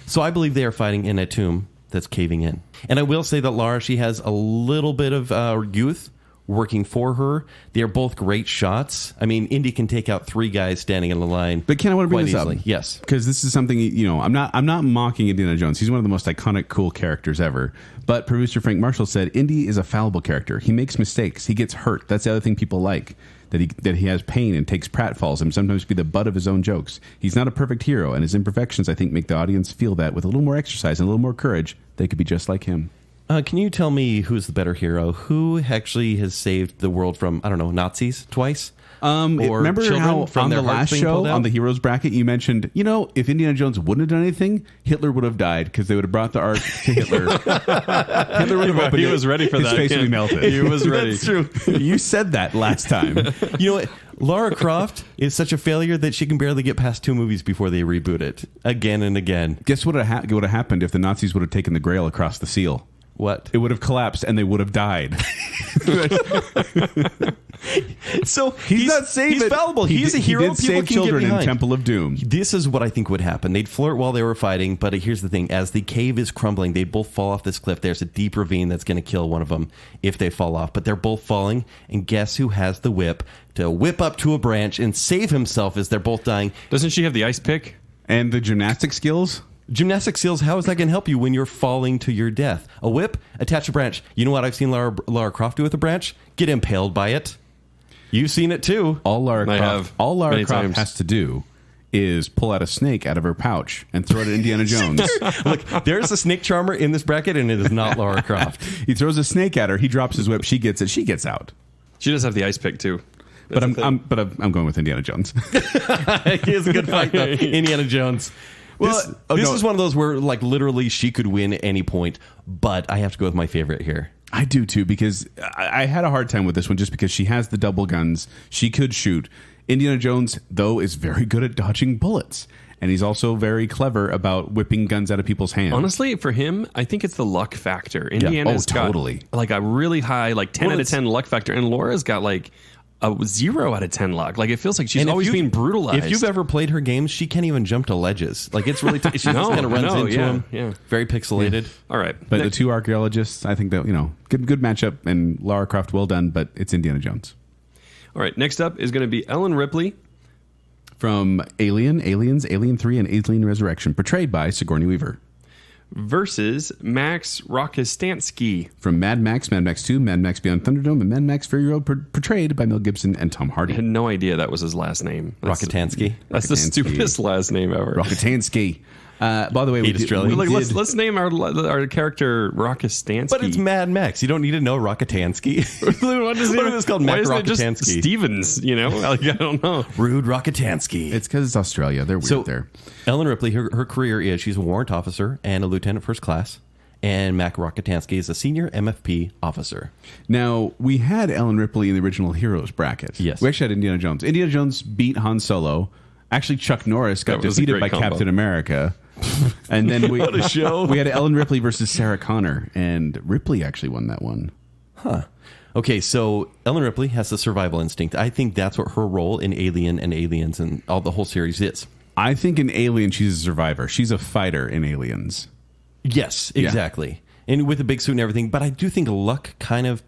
So I believe they are fighting in a tomb that's caving in. And I will say that Lara, she has a little bit of youth working for her. They are both great shots. I mean, Indy can take out 3 guys standing in the line. But Ken, I want to bring this easily. up. Yes. Because this is something, I'm not mocking Indiana Jones. He's one of the most iconic, cool characters ever. But producer Frank Marshall said, Indy is a fallible character. He makes mistakes. He gets hurt. That's the other thing people like. That he has pain and takes pratfalls and sometimes be the butt of his own jokes. He's not a perfect hero, and his imperfections, I think, make the audience feel that with a little more exercise and a little more courage, they could be just like him. Can you tell me who's the better hero? Who actually has saved the world from, I don't know, Nazis twice? Remember how from on their the hearts last being show, pulled out? on the Heroes bracket, you mentioned, if Indiana Jones wouldn't have done anything, Hitler would have died because they would have brought the Ark to Hitler. Hitler would have opened He it. was ready for His that. face would be melted. He was ready. That's true. You said that last time. You know what? Lara Croft is such a failure that she can barely get past 2 movies before they reboot it again and again. Guess what would have happened if the Nazis would have taken the Grail across the seal? What? It would have collapsed and they would have died. So He's not saving. He's fallible. He's a hero. He did People save can children get in behind. Temple of Doom. This is what I think would happen. They'd flirt while they were fighting, but here's the thing. As the cave is crumbling, they both fall off this cliff. There's a deep ravine that's going to kill one of them if they fall off. But they're both falling, and guess who has the whip to whip up to a branch and save himself as they're both dying? Doesn't she have the ice pick? And the gymnastic skills? Gymnastic skills, how is that going to help you when you're falling to your death? A whip, attach a branch. You know what I've seen Lara Croft do with a branch? Get impaled by it. You've seen it too. All Lara I Croft have, many times. has to do is pull out a snake out of her pouch and throw it at Indiana Jones. Look, there's a snake charmer in this bracket, and it is not Lara Croft. He throws a snake at her. He drops his whip. She gets it. She gets out. She does have the ice pick too. But I'm going with Indiana Jones. He is a good fight, though. Indiana Jones. Well, this is one of those where, like, literally she could win at any point, but I have to go with my favorite here. I do too, because I had a hard time with this one just because she has the double guns. She could shoot. Indiana Jones, though, is very good at dodging bullets. And he's also very clever about whipping guns out of people's hands. Honestly, for him, I think it's the luck factor. Indiana's totally. got like a really high, like 10 out of 10 luck factor, and Laura's got like a 0 out of 10 luck. Like, it feels like she's always being brutalized. If you've ever played her games, she can't even jump to ledges. Like, it's really she just kind of runs into them. Yeah. Very pixelated. All right. But the 2 archaeologists, I think that, good matchup, and Lara Croft, well done, but it's Indiana Jones. All right. Next up is going to be Ellen Ripley from Alien, Aliens, Alien 3, and Alien Resurrection, portrayed by Sigourney Weaver. Versus Max Rokitansky from Mad Max, Mad Max 2, Mad Max Beyond Thunderdome, and Mad Max Fury Road, portrayed by Mel Gibson and Tom Hardy. I had no idea that was his last name. Rokitansky. That's the stupidest last name ever. Rokitansky. By the way, let's name our character Rokitansky. But it's Mad Max. You don't need to know Rokitansky. What is it called? Mac Rokitansky. Stevens, Like, I don't know. Rude Rokitansky. It's because it's Australia. They're weird there. Ellen Ripley, her career is she's a warrant officer and a lieutenant first class. And Mac Rokitansky is a senior MFP officer. Now, we had Ellen Ripley in the original Heroes bracket. Yes. We actually had Indiana Jones. Indiana Jones beat Han Solo. Actually, Chuck Norris got defeated by Captain America. And then what a show. We had Ellen Ripley versus Sarah Connor, and Ripley actually won that one. Huh. Okay, so Ellen Ripley has the survival instinct. I think that's what her role in Alien and Aliens and all the whole series is. I think in Alien, she's a survivor. She's a fighter in Aliens. Yes, exactly. Yeah. And with a big suit and everything. But I do think luck kind of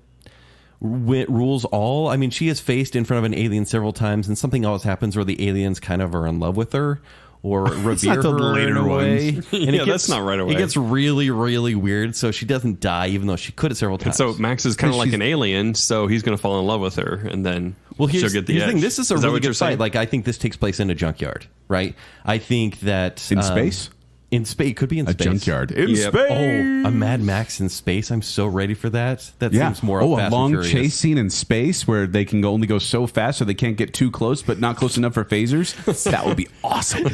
rules all. I mean, she has faced in front of an alien several times, and something always happens where the aliens kind of are in love with her or revere her in a way. And that's not right away. It gets really, really weird. So she doesn't die, even though she could have several times. And so Max is kind of like an alien, so he's going to fall in love with her, and then she'll get the edge. This is a really good fight. Like, I think this takes place in a junkyard, right? I think that in space. In space, it could be in space. A junkyard in space. Oh, a Mad Max in space! I'm so ready for that. That seems more. Oh, Fast a long and Furious. chase scene in space where they can only go so fast, so they can't get too close, but not close enough for phasers. That would be awesome.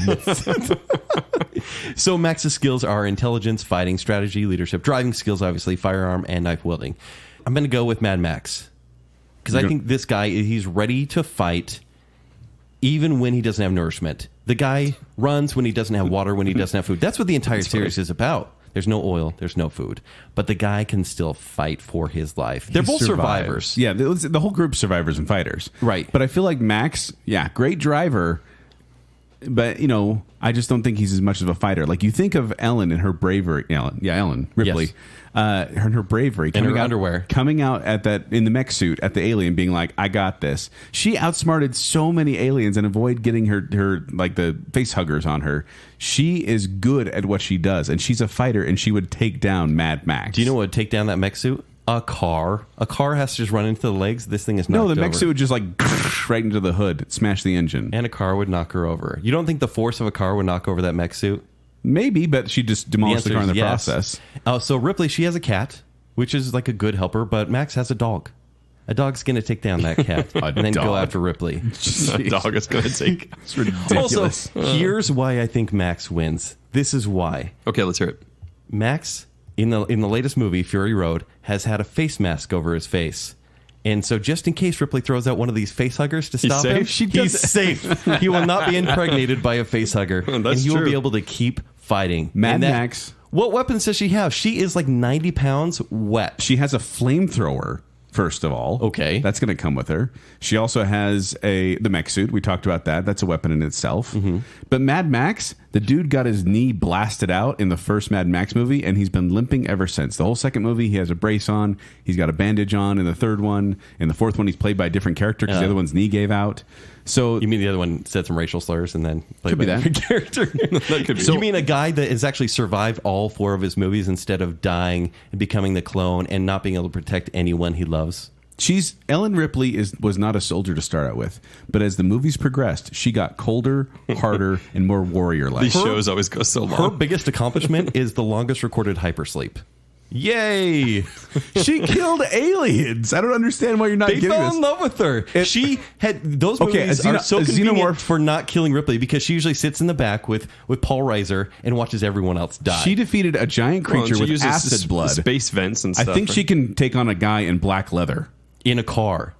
So Max's skills are intelligence, fighting, strategy, leadership, driving skills, obviously, firearm, and knife wielding. I'm going to go with Mad Max because I think this guy, he's ready to fight even when he doesn't have nourishment. The guy runs when he doesn't have water, when he doesn't have food. That's what the entire series is about. There's no oil, there's no food. But the guy can still fight for his life. They're both survivors. Yeah, the whole group's survivors and fighters. Right. But I feel like Max, great driver. But, I just don't think he's as much of a fighter. Like, you think of Ellen and her bravery. Ellen Ripley. Yes. Her bravery. In her underwear. Coming out in the mech suit at the alien being like, I got this. She outsmarted so many aliens and avoid getting her like the face huggers on her. She is good at what she does. And she's a fighter, and she would take down Mad Max. Do you know what would take down that mech suit? A car. A car has to just run into the legs. This thing is knocked over. No, the mech suit would just like right into the hood, smash the engine. And a car would knock her over. You don't think the force of a car would knock over that mech suit? Maybe, but she just demolished the car in the yes. process. So Ripley, she has a cat, which is like a good helper, but Max has a dog. A dog's going to take down that cat and then go after Ripley. A dog is going to take. It's ridiculous. Also, here's why I think Max wins. This is why. Okay, let's hear it. Max, in the latest movie, Fury Road, has had a face mask over his face. And so just in case Ripley throws out one of these face huggers to stop him, he's safe. He will not be impregnated by a face hugger. That's and he will true. be able to keep fighting. Mad Max. What weapons does she have? She is like 90 pounds wet. She has a flamethrower, first of all. Okay. That's going to come with her. She also has the mech suit. We talked about that. That's a weapon in itself. Mm-hmm. But Mad Max, the dude got his knee blasted out in the first Mad Max movie, and he's been limping ever since. The whole second movie, he has a brace on. He's got a bandage on. In the third one, in the fourth one, he's played by a different character because the other one's knee gave out. So You mean the other one said some racial slurs and then played Could by be a that. different character? That could be. You mean a guy that has actually survived all 4 of his movies instead of dying and becoming the clone and not being able to protect anyone he loves? Ellen Ripley was not a soldier to start out with, but as the movies progressed, she got colder, harder, and more warrior-like. These shows always go so Her long. biggest accomplishment is the longest recorded hypersleep. Yay! She killed aliens. I don't understand why you're not They getting fell this. in love with her. She had those Okay, movies a are so a convenient xenomorph- for not killing Ripley because she usually sits in the back with Paul Reiser and watches everyone else die. She defeated a giant Well, and creature she with uses acid blood. space vents and I stuff. think she can take on a guy in black leather. in a car.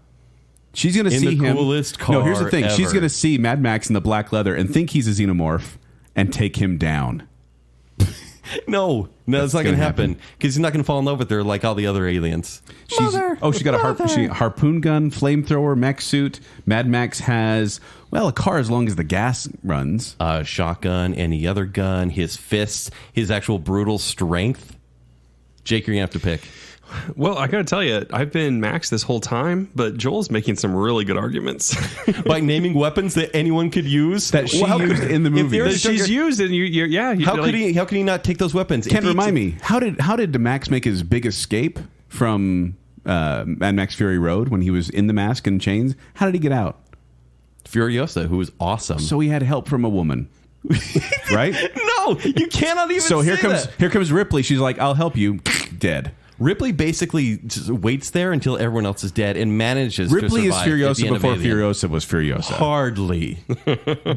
She's going to In see the him. coolest No, here's the car thing. She's ever. going to see Mad Max in the black leather and think he's a xenomorph and take him down. No, that's not going gonna to happen because he's not going to fall in love with her like all the other aliens. She got a harpoon gun, flamethrower, mech suit. Mad Max has a car as long as the gas runs. A shotgun, any other gun, his fists, his actual brutal strength. Jake, you're going to have to pick. Well, I got to tell you, I've been Max this whole time, but Joel's making some really good arguments. By naming weapons that anyone could use That she used in the if movie. there's that she's used, and How could he not take those weapons? Ken, remind me, how did Max make his big escape from Mad Max Fury Road when he was in the mask and chains? How did he get out? Furiosa, who was awesome. So he had help from a woman, right? No, you cannot even. So say that. here comes Ripley. She's like, "I'll help you." Dead. Ripley basically just waits there until everyone else is dead and manages Ripley to is survive at the Furiosa end of before Alien. Furiosa was Furiosa. Hardly.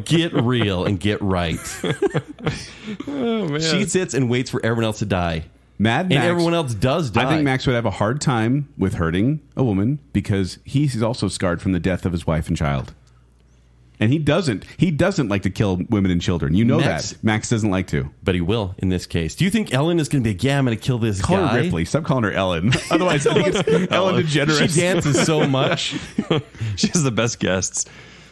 Get real and get right. Oh, man. She sits and waits for everyone else to die. Mad Max. And everyone else does die. I think Max would have a hard time with hurting a woman because he's also scarred from the death of his wife and child. And he doesn't like to kill women and children. You know Max- that. Max doesn't like to. But he will in this case. Do you think Ellen is going to be like, yeah, I'm going to kill this Call guy? her Ripley. Stop calling her Ellen. Otherwise, I think it's Ellen DeGeneres. She dances so much. She has the best guests.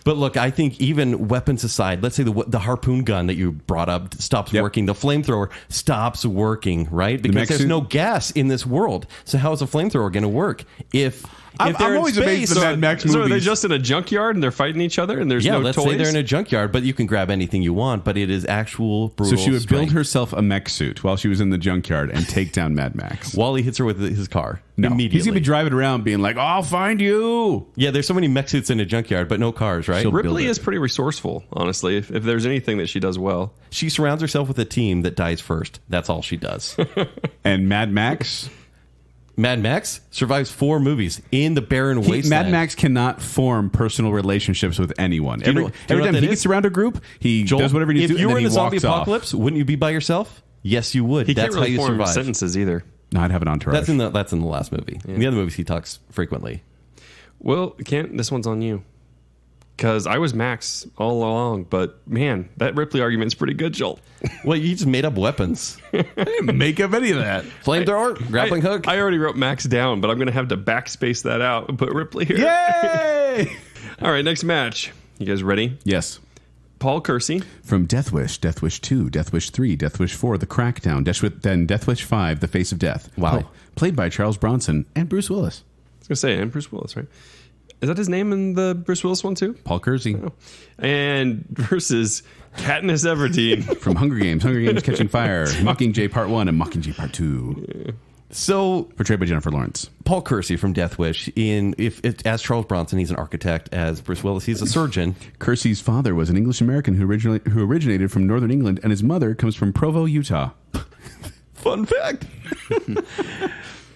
But look, I think even weapons aside, let's say the harpoon gun that you brought up stops working. The flamethrower stops working, right? Because there's suit- no gas in this world. So how is a flamethrower going to work? If I'm they're in always amazed space, at Mad Max So are they movies. just in a junkyard and they're fighting each other and there's yeah, no let's toys? say they're in a junkyard, but you can grab anything you want. But it is actual brutal. So she would strength. build herself a mech suit while she was in the junkyard and take down Mad Max. while he hits her with his car. No, Immediately. he's gonna be driving around being like, "I'll find you." Yeah, there's so many mech suits in a junkyard, but no cars, right? She'll build Ripley it. is pretty resourceful, honestly. If there's anything that she does well, She surrounds herself with a team that dies first. That's all she does. And Mad Max, Mad Max survives 4 movies in the barren wasteland. Mad Max cannot form personal relationships with anyone. you Every know what time that he is? gets around a group, he Joel, does whatever he needs if to do, you and were then in he the zombie walks off. apocalypse, wouldn't you be by yourself? Yes, you would. he That's can't really how you form survive. sentences either. No, I'd have an entourage. That's in the last movie. In the other movies, he talks frequently. Well, Kent, this one's on you. Because I was Max all along, but man, that Ripley argument's pretty good, Joel. Well, you just made up weapons. I didn't make up any of that. Flamethrower, grappling hook. I already wrote Max down, but I'm going to have to backspace that out and put Ripley here. Yay! All right, next match. You guys ready? Yes. Paul Kersey. From Death Wish, Death Wish 2, Death Wish 3, Death Wish 4, The Crackdown, then Death Wish 5, The Face of Death. Wow. Played by Charles Bronson and Bruce Willis. I was going to say, and Bruce Willis, right? Is that his name in the Bruce Willis one, too? Paul Kersey. Oh. And versus Katniss Everdeen. From Hunger Games Catching Fire, Mockingjay Part 1 and Mockingjay Part 2. Yeah. So, portrayed by Jennifer Lawrence. Paul Kersey from Death Wish. As Charles Bronson, he's an architect. As Bruce Willis, he's a surgeon. Kersey's father was an English American who originated from Northern England, and his mother comes from Provo, Utah. Fun fact.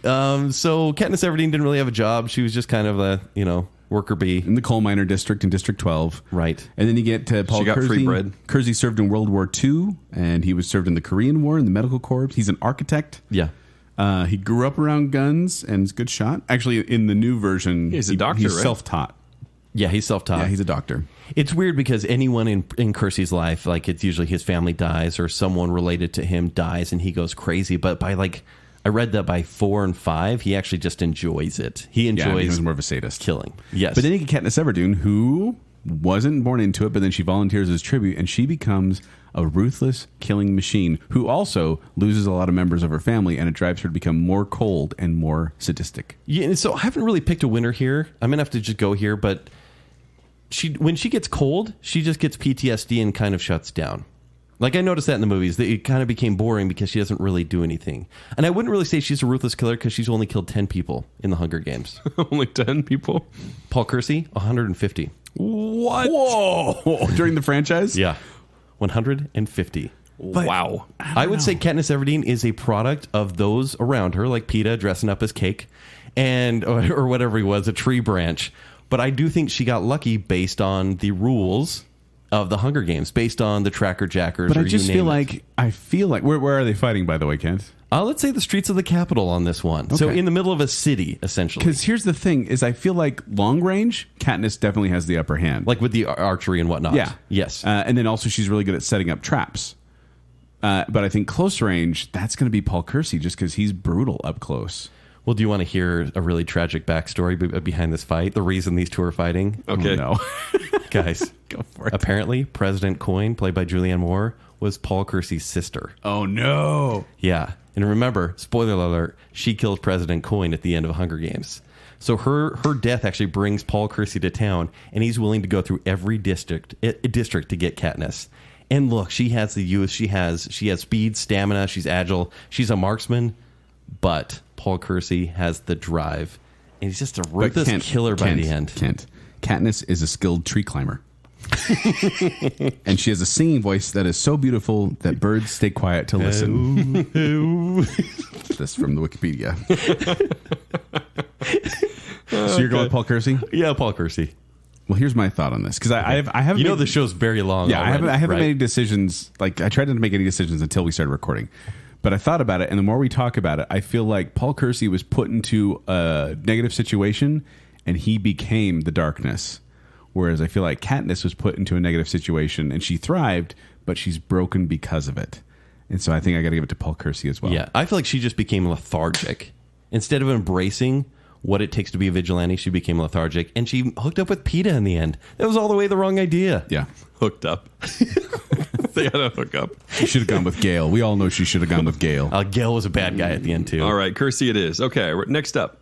So Katniss Everdeen didn't really have a job. She was just kind of a worker bee in the coal miner district in District 12. Right. And then you get to Paul She got Kersey. free bread. Kersey served in World War II, and he was served in the Korean War in the medical corps. He's an architect. Yeah. He grew up around guns and is a good shot. Actually, in the new version, he's a doctor, he's right? self-taught. Yeah, he's self-taught. Yeah, he's a doctor. It's weird because anyone in Kersey's life, like it's usually his family dies or someone related to him dies and he goes crazy. But by I read that by 4 and 5, he actually just enjoys it. He enjoys he's more of a sadist. Killing. Yes. But then you get Katniss Everdeen, who wasn't born into it, but then she volunteers as tribute, and she becomes a ruthless killing machine who also loses a lot of members of her family, and it drives her to become more cold and more sadistic. Yeah, and so I haven't really picked a winner here. I'm going to have to just go here, but when she gets cold, she just gets PTSD and kind of shuts down. Like I noticed that in the movies, that it kind of became boring because she doesn't really do anything. And I wouldn't really say she's a ruthless killer because she's only killed 10 people in the Hunger Games. Only 10 people? Paul Kersey, 150. What? Whoa! During the franchise? Yeah, 150. Wow. I would say Katniss Everdeen is a product of those around her, like PETA dressing up as cake, or whatever he was, a tree branch. But I do think she got lucky based on the rules of the Hunger Games, based on the Tracker Jackers. But I just feel like where are they fighting, by the way, Kent? Let's say the streets of the capital on this one. Okay. So in the middle of a city, essentially. Because here's the thing: is I feel like long range, Katniss definitely has the upper hand, like with the archery and whatnot. Yeah. Yes. And then also she's really good at setting up traps. But I think close range, that's going to be Paul Kersey, just because he's brutal up close. Well, do you want to hear a really tragic backstory behind this fight? The reason these two are fighting? Okay. Oh, no. Guys, go for it. Apparently, President Coin, played by Julianne Moore, was Paul Kersey's sister. Oh, no. Yeah. And remember, spoiler alert, she kills President Coin at the end of Hunger Games. So her death actually brings Paul Kersey to town, and he's willing to go through every district to get Katniss. And look, she has the youth, she has speed, stamina, she's agile, she's a marksman, but Paul Kersey has the drive, and he's just a ruthless killer by the end. Katniss is a skilled tree climber. And she has a singing voice that is so beautiful that birds stay quiet to listen. This from the Wikipedia. So you're going with Paul Kersey? Yeah, Paul Kersey. Well, here's my thought on this, because I haven't. The show's very long. Yeah, already, I haven't made any decisions. Like I tried not to make any decisions until we started recording. But I thought about it, and the more we talk about it, I feel like Paul Kersey was put into a negative situation, and he became the darkness. Whereas I feel like Katniss was put into a negative situation, and she thrived, but she's broken because of it. And so I think I got to give it to Paul Kersey as well. Yeah, I feel like she just became lethargic. Instead of embracing what it takes to be a vigilante, she became lethargic, and she hooked up with PETA in the end. That was all the way the wrong idea. Yeah. Hooked up. They had to hook up. She should have gone with Gale. We all know she should have gone with Gale. Gale was a bad guy at the end, too. All right, Kersey it is. Okay, next up.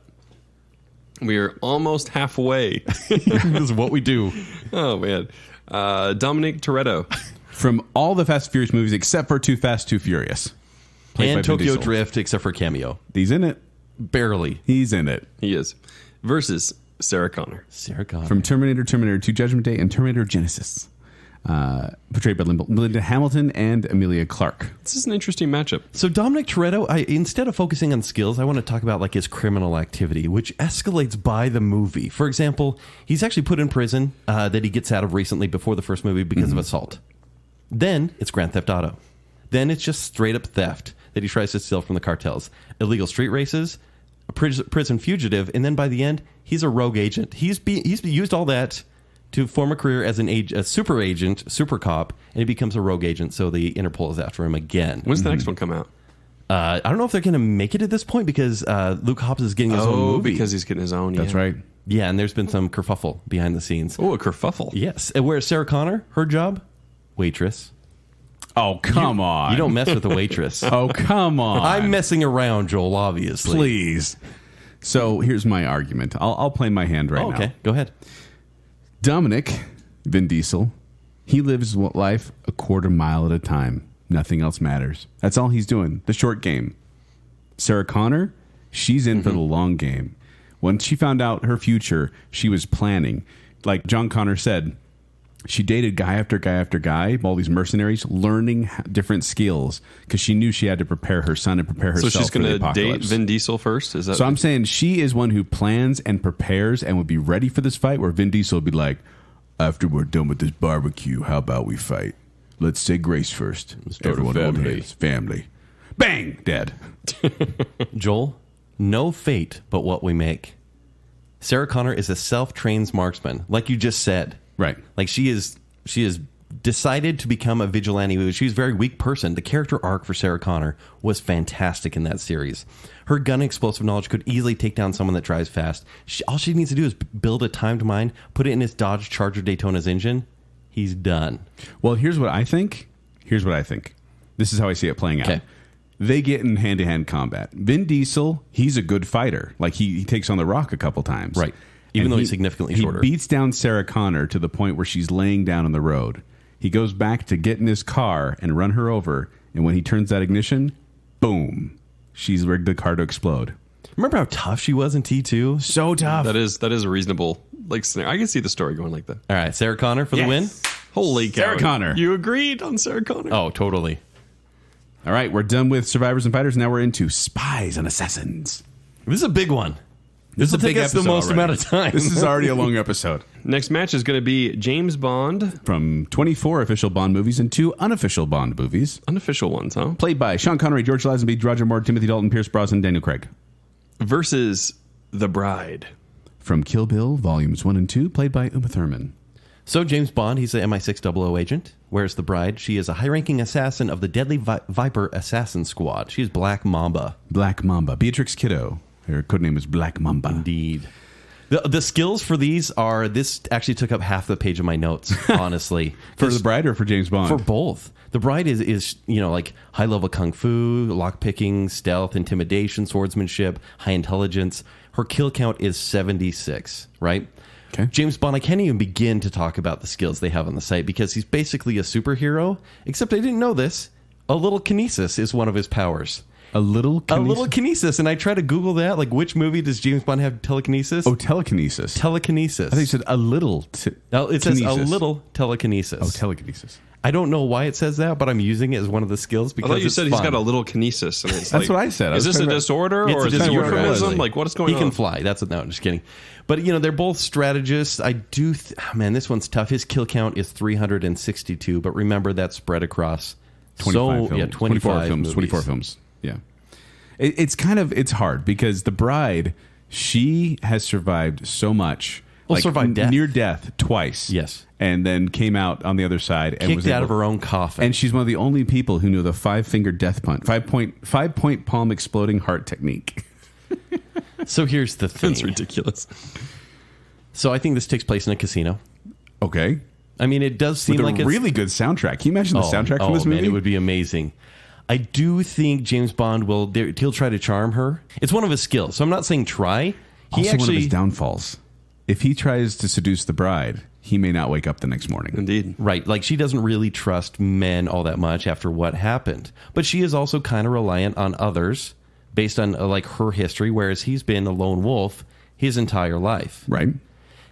We are almost halfway. This is what we do. Oh, man. Dominic Toretto. From all the Fast and Furious movies except for Too Fast, Too Furious. And Tokyo Drift, except for cameo. He's in it. Barely. He's in it. He is. Versus Sarah Connor. Sarah Connor. From Terminator 2 Judgment Day and Terminator Genesis. Portrayed by Melinda Hamilton and Emilia Clarke. This is an interesting matchup. So Dominic Toretto, instead of focusing on skills, I want to talk about his criminal activity, which escalates by the movie. For example, he's actually put in prison that he gets out of recently before the first movie because of assault. Then it's Grand Theft Auto. Then it's just straight up theft that he tries to steal from the cartels. Illegal street races, a prison fugitive, and then by the end, he's a rogue agent. He's used all that to form a career as a super agent, super cop, and he becomes a rogue agent, so the Interpol is after him again. When's the next one come out? I don't know if they're going to make it at this point because Luke Hobbs is getting his own movie. Because he's getting his own, That's right. Yeah, and there's been some kerfuffle behind the scenes. Oh, a kerfuffle. Yes. And whereas Sarah Connor, her job, Waitress. Oh, come on. You don't mess with the waitress. Oh, come on. I'm messing around, Joel, obviously. Please. So here's my argument. I'll play my hand right now. Okay, go ahead. Dominic, Vin Diesel, he lives life a quarter mile at a time. Nothing else matters. That's all he's doing. The short game. Sarah Connor, she's in for the long game. When she found out her future, she was planning. Like John Connor said, she dated guy after guy after guy, all these mercenaries, learning different skills because she knew she had to prepare her son and prepare herself. So she's going to date Vin Diesel first? Is that so I'm saying she is one who plans and prepares and would be ready for this fight, where Vin Diesel would be like, after we're done with this barbecue, how about we fight? Let's say grace first. Everyone hold hands. Family. Bang! Dead. Joel, no fate but what we make. Sarah Connor is a self-trained marksman, like you just said. Right. Like she is decided to become a vigilante. She was a very weak person. The character arc for Sarah Connor was fantastic in that series. Her gun explosive knowledge could easily take down someone that drives fast. All she needs to do is build a timed mine, put it in his Dodge Charger Daytona's engine. He's done. Well, here's what I think. This is how I see it playing out. Okay. They get in hand-to-hand combat. Vin Diesel, he's a good fighter. Like, he takes on The Rock a couple times. Right. Even And though he's significantly shorter. He beats down Sarah Connor to the point where she's laying down on the road. He goes back to get in his car and run her over, and when he turns that ignition, boom, she's rigged the car to explode. Remember how tough she was in T2? So tough. That is a reasonable scenario. I can see the story going like that. All right, Sarah Connor for the win? Holy cow. Sarah Connor. You agreed on Sarah Connor? Oh, totally. All right, we're done with survivors and fighters. Now we're into spies and assassins. This is a big one. This will take us the most amount of time. This is already a long episode. Next match is going to be James Bond. From 24 official Bond movies and 2 unofficial Bond movies. Unofficial ones, huh? Played by Sean Connery, George Lazenby, Roger Moore, Timothy Dalton, Pierce Brosnan, Daniel Craig. Versus The Bride. From Kill Bill, Volumes 1 and 2, played by Uma Thurman. So James Bond, he's an MI600 agent, whereas the bride, she is a high-ranking assassin of the Deadly Viper Assassin Squad. She's Black Mamba. Black Mamba. Beatrix Kiddo. Her codename is Black Mamba. Indeed. The skills for these are, this actually took up half the page of my notes, honestly. For the bride or for James Bond? For both. The bride is like high-level kung fu, lockpicking, stealth, intimidation, swordsmanship, high intelligence. Her kill count is 76, right? Okay. James Bond, I can't even begin to talk about the skills they have on the site because he's basically a superhero, except I didn't know this. A little kinesis is one of his powers. A little kinesis? A little kinesis. And I try to Google that. Like, which movie does James Bond have telekinesis? Oh, telekinesis. Telekinesis. I think you said a little it says a little telekinesis. Oh, telekinesis. I don't know why it says that, but I'm using it as one of the skills because I thought you it's said fun. he's got a little kinesis. And it's That's what I said. Is this a disorder or is it a euphemism? Like, what is going on? He can fly. That's no, I'm just kidding. But, they're both strategists. I do... man, this one's tough. His kill count is 362, but remember that's spread across 25 films. Yeah, 24 films. 24 films. Yeah. It's hard because the bride, she has survived so much. Well, survived death. Near death twice. Yes. And then came out on the other side. And Kicked was out of her own coffin. And she's one of the only people who knew the 5-finger death punch. 5-point palm exploding heart technique. So here's the thing. That's ridiculous. So I think this takes place in a casino. Okay. I mean, it does seem With like a it's... really good soundtrack. Can you imagine the soundtrack from this movie? Man, it would be amazing. I do think James Bond he'll try to charm her. It's one of his skills. So I'm not saying try. One of his downfalls. If he tries to seduce the bride, he may not wake up the next morning. Indeed. Right. Like, she doesn't really trust men all that much after what happened. But she is also kind of reliant on others based on, her history, whereas he's been a lone wolf his entire life. Right.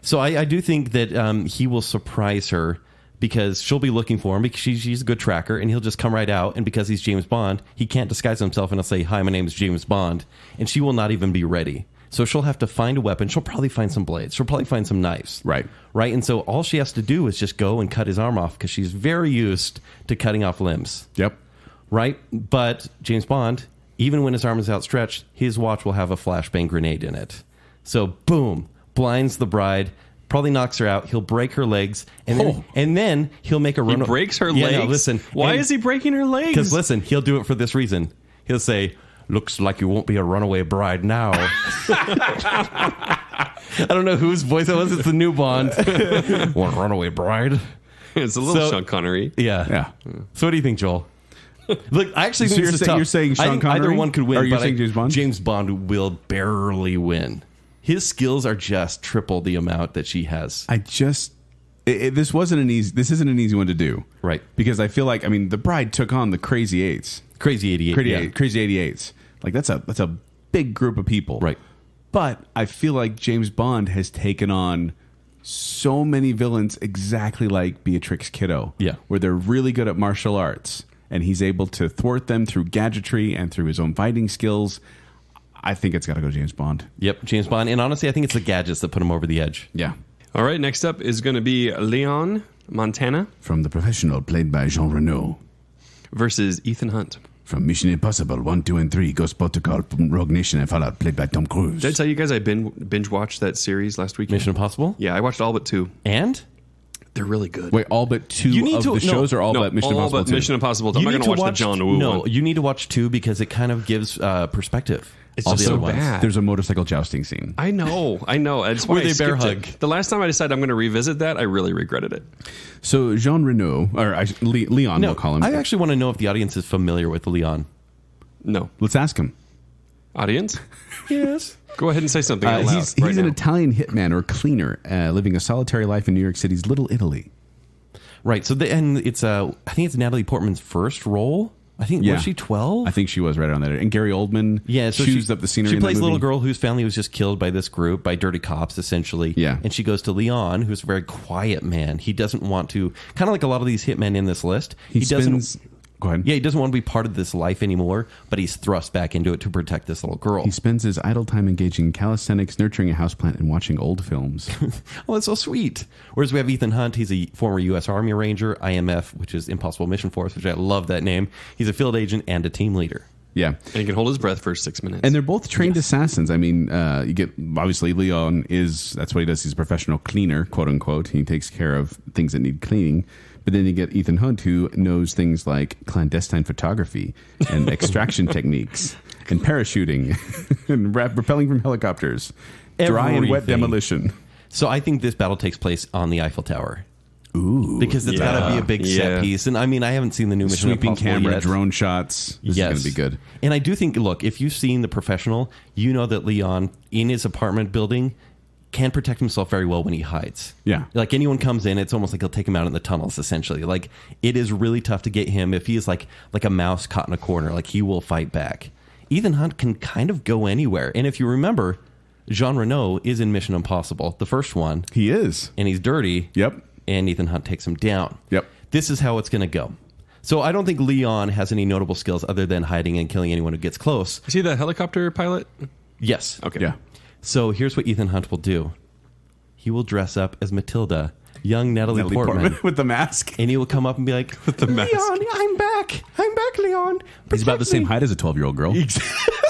So I do think that he will surprise her because she'll be looking for him because she's a good tracker, and he'll just come right out. And because he's James Bond, he can't disguise himself, and he'll say, "Hi, my name is James Bond," and she will not even be ready. So she'll have to find a weapon. She'll probably find some blades. She'll probably find some knives. Right. Right. And so all she has to do is just go and cut his arm off because she's very used to cutting off limbs. Yep. Right. But James Bond, even when his arm is outstretched, his watch will have a flashbang grenade in it. So boom, blinds the bride, probably knocks her out. He'll break her legs, and then he'll make a run. He breaks her legs? No, listen. Why is he breaking her legs? Because listen, he'll do it for this reason. He'll say, "Looks like you won't be a runaway bride now." I don't know whose voice that was. It's the new Bond. Want a runaway bride? It's a little Sean Connery. Yeah. Yeah. So what do you think, Joel? Look, I actually think this is tough. You're saying Sean I think Connery? either one could win. Or you're but saying James Bond? James Bond will barely win. His skills are just triple the amount that she has. This isn't an easy one to do. Right. Because I feel like, The Bride took on the Crazy Eights. Crazy 88. Crazy 88s. Like, that's a big group of people. Right. But I feel like James Bond has taken on so many villains exactly like Beatrix Kiddo. Yeah. Where they're really good at martial arts. And he's able to thwart them through gadgetry and through his own fighting skills. I think it's got to go James Bond. Yep, James Bond. And honestly, I think it's the gadgets that put him over the edge. Yeah. All right, next up is going to be Leon Montana From The Professional, played by Jean Reno. versus Ethan Hunt. From Mission Impossible 1, 2, and 3, Ghost Protocol from Rogue Nation and Fallout, played by Tom Cruise. Did I tell you guys I binge watched that series last weekend? Mission Impossible? Yeah, I watched all but 2. And? They're really good. Wait, all but 2 You need of to- the shows or all no, but Mission all Impossible but 2? Mission Impossible. I'm not going to watch the John Woo No, one. you need to watch 2 because it kind of gives perspective. It's All just the so other ones. bad. There's a motorcycle jousting scene. I know. That's why Where I they bear skipped hug. it. The last time I decided I'm going to revisit that, I really regretted it. So Jean Reno, Leon, No, we'll call him. I actually want to know if the audience is familiar with Leon. No. Let's ask him. Audience? Yes. Go ahead and say something out loud. He's right an now. Italian hitman or cleaner living a solitary life in New York City's Little Italy. Right. So, and it's I think it's Natalie Portman's first role. I think was she 12? I think she was right around there. And Gary Oldman So chews up the scenery. She in that plays a movie. little girl whose family was just killed by this group, by dirty cops, essentially. Yeah. And she goes to Leon, who's a very quiet man. He doesn't want to, kind of like a lot of these hitmen in this list. He doesn't. spends. Go ahead. Yeah, he doesn't want to be part of this life anymore, but he's thrust back into it to protect this little girl. He spends his idle time engaging in calisthenics, nurturing a houseplant, and watching old films. Oh, that's so sweet. Whereas we have Ethan Hunt. He's a former U.S. Army Ranger, IMF, which is Impossible Mission Force, which I love that name. He's a field agent and a team leader. Yeah. And he can hold his breath for 6 minutes. And they're both trained assassins. I mean, you get, obviously, Leon that's what he does. He's a professional cleaner, quote unquote. He takes care of things that need cleaning. But then you get Ethan Hunt, who knows things like clandestine photography and extraction techniques and parachuting and rappelling from helicopters, dry and wet Everything. demolition. So I think this battle takes place on the Eiffel Tower. Ooh. Because it's got to be a big set piece. And I mean, I haven't seen the new Mission Sweeping Impossible camera, yet. drone shots. This is going to be good. And I do think, look, if you've seen The Professional, you know that Leon, in his apartment building, can protect himself very well when he hides. Yeah. Like anyone comes in, it's almost like he'll take him out in the tunnels, essentially. Like it is really tough to get him if he is like a mouse caught in a corner. Like he will fight back. Ethan Hunt can kind of go anywhere. And if you remember, Jean Reno is in Mission Impossible, the first one. He is. And he's dirty. Yep. And Ethan Hunt takes him down. Yep. This is how it's going to go. So I don't think Leon has any notable skills other than hiding and killing anyone who gets close. Is he the helicopter pilot? Yes. Okay. Yeah. So here's what Ethan Hunt will do. He will dress up as Matilda, young Natalie Portman. with the mask. And he will come up and be like, the mask. Leon, I'm back. I'm back, Leon. He's about the Protect same me." height as a 12-year-old girl.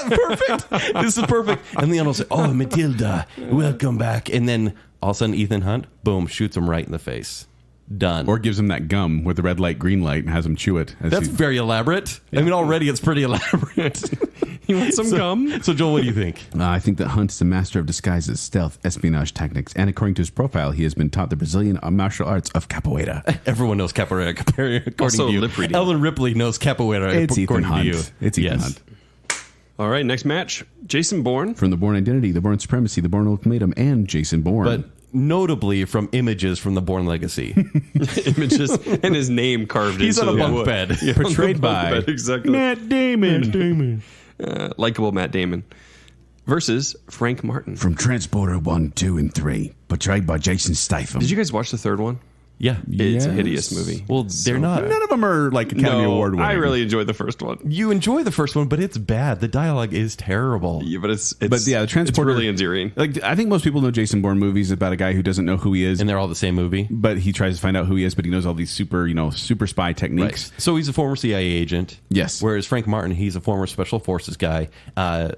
Perfect. This is perfect. And Leon will say, oh, Matilda, welcome back. And then all of a sudden, Ethan Hunt, boom, shoots him right in the face. Done. Or gives him that gum with the red light, green light, and has him chew it. That's very elaborate. I mean, already it's pretty elaborate. You want some gum? So, Joel, what do you think? I think that Hunt is a master of disguises, stealth, espionage tactics, and according to his profile, he has been taught the Brazilian martial arts of capoeira. Everyone knows capoeira, according Also to you. lip reading. Ellen Ripley knows capoeira, It's Ethan according to you. Hunt. It's Ethan Yes. Hunt. All right, next match. Jason Bourne. From The Bourne Identity, The Bourne Supremacy, The Bourne Ultimatum, and Jason Bourne. But notably from images from the Bourne Legacy. Images and his name carved He's into on a the bunk wood. bed. Yeah, Portrayed on the bunk by bed, exactly. Matt Damon. Likable Matt Damon versus Frank Martin. From Transporter 1, 2, and 3, portrayed by Jason Statham. Did you guys watch the third one? Yeah. It's a Yes. hideous movie. Well, they're not. None of them are like Academy Award winning. I really enjoyed the first one. You enjoy the first one, but it's bad. The dialogue is terrible. Yeah, but it's But yeah, the Transporter. it's really endearing. Like, I think most people know Jason Bourne movies about a guy who doesn't know who he is, And they're all the same movie. but he tries to find out who he is, but he knows all these super spy techniques. So he's a former CIA agent. Yes. Whereas Frank Martin, he's a former Special Forces guy,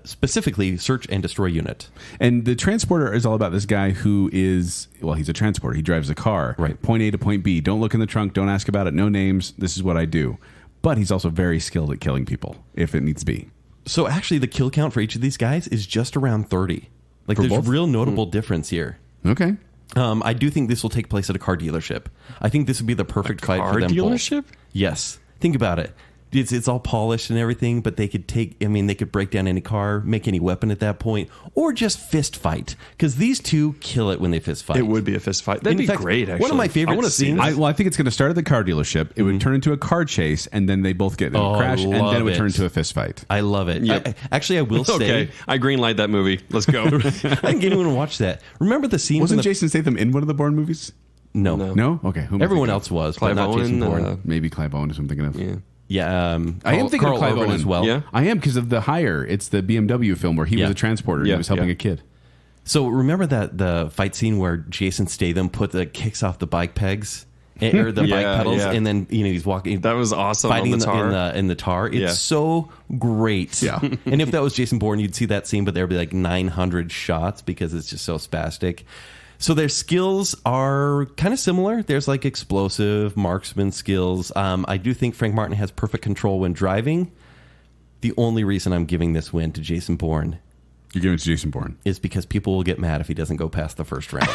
specifically Search and Destroy Unit. And the Transporter is all about this guy who is, well, he's a transporter. He drives a car. Right. Point A to point B. Don't look in the trunk. Don't ask about it. No names. This is what I do. But he's also very skilled at killing people if it needs to be. So actually, the kill count for each of these guys is just around 30. Like, For there's both? a real notable difference here. Okay. I do think this will take place at a car dealership. I think this would be the perfect fight for them both. Car dealership? Yes. Think about it. It's all polished and everything, but they could they could break down any car, make any weapon at that point, or just fist fight. Because these two kill it when they fist fight. It would be a fist fight. That'd be great, actually. One of my favorite I wanna see scenes. this. I think it's going to start at the car dealership. It would turn into a car chase, and then they both get in a crash, and then it would turn into a fist fight. I love it. Yep. I will say... Okay, I greenlight that movie. Let's go. I didn't get anyone to watch that. Remember the scene... Wasn't Jason Statham in one of the Bourne movies? No. No? Okay. Who am I Everyone thinking else of? was, Clive but not Jason Owen, Bourne. Maybe Clive Owen is what I'm thinking of. Yeah. Yeah, I am thinking Carl of Clive Urban Owen as well. Yeah. I am because of The Hire. It's the BMW film where he was a transporter. And he was helping a kid. So remember the fight scene where Jason Statham put the kicks off the bike pegs or the bike pedals, and then he's walking. That was awesome. Fighting on the tar. in the tar. It's so great. Yeah. And if that was Jason Bourne, you'd see that scene, but there'd be like 900 shots because it's just so spastic. So their skills are kind of similar. There's like explosive marksman skills. I do think Frank Martin has perfect control when driving. The only reason I'm giving this win to Jason Bourne You're giving it to Jason Bourne. is because people will get mad if he doesn't go past the first round.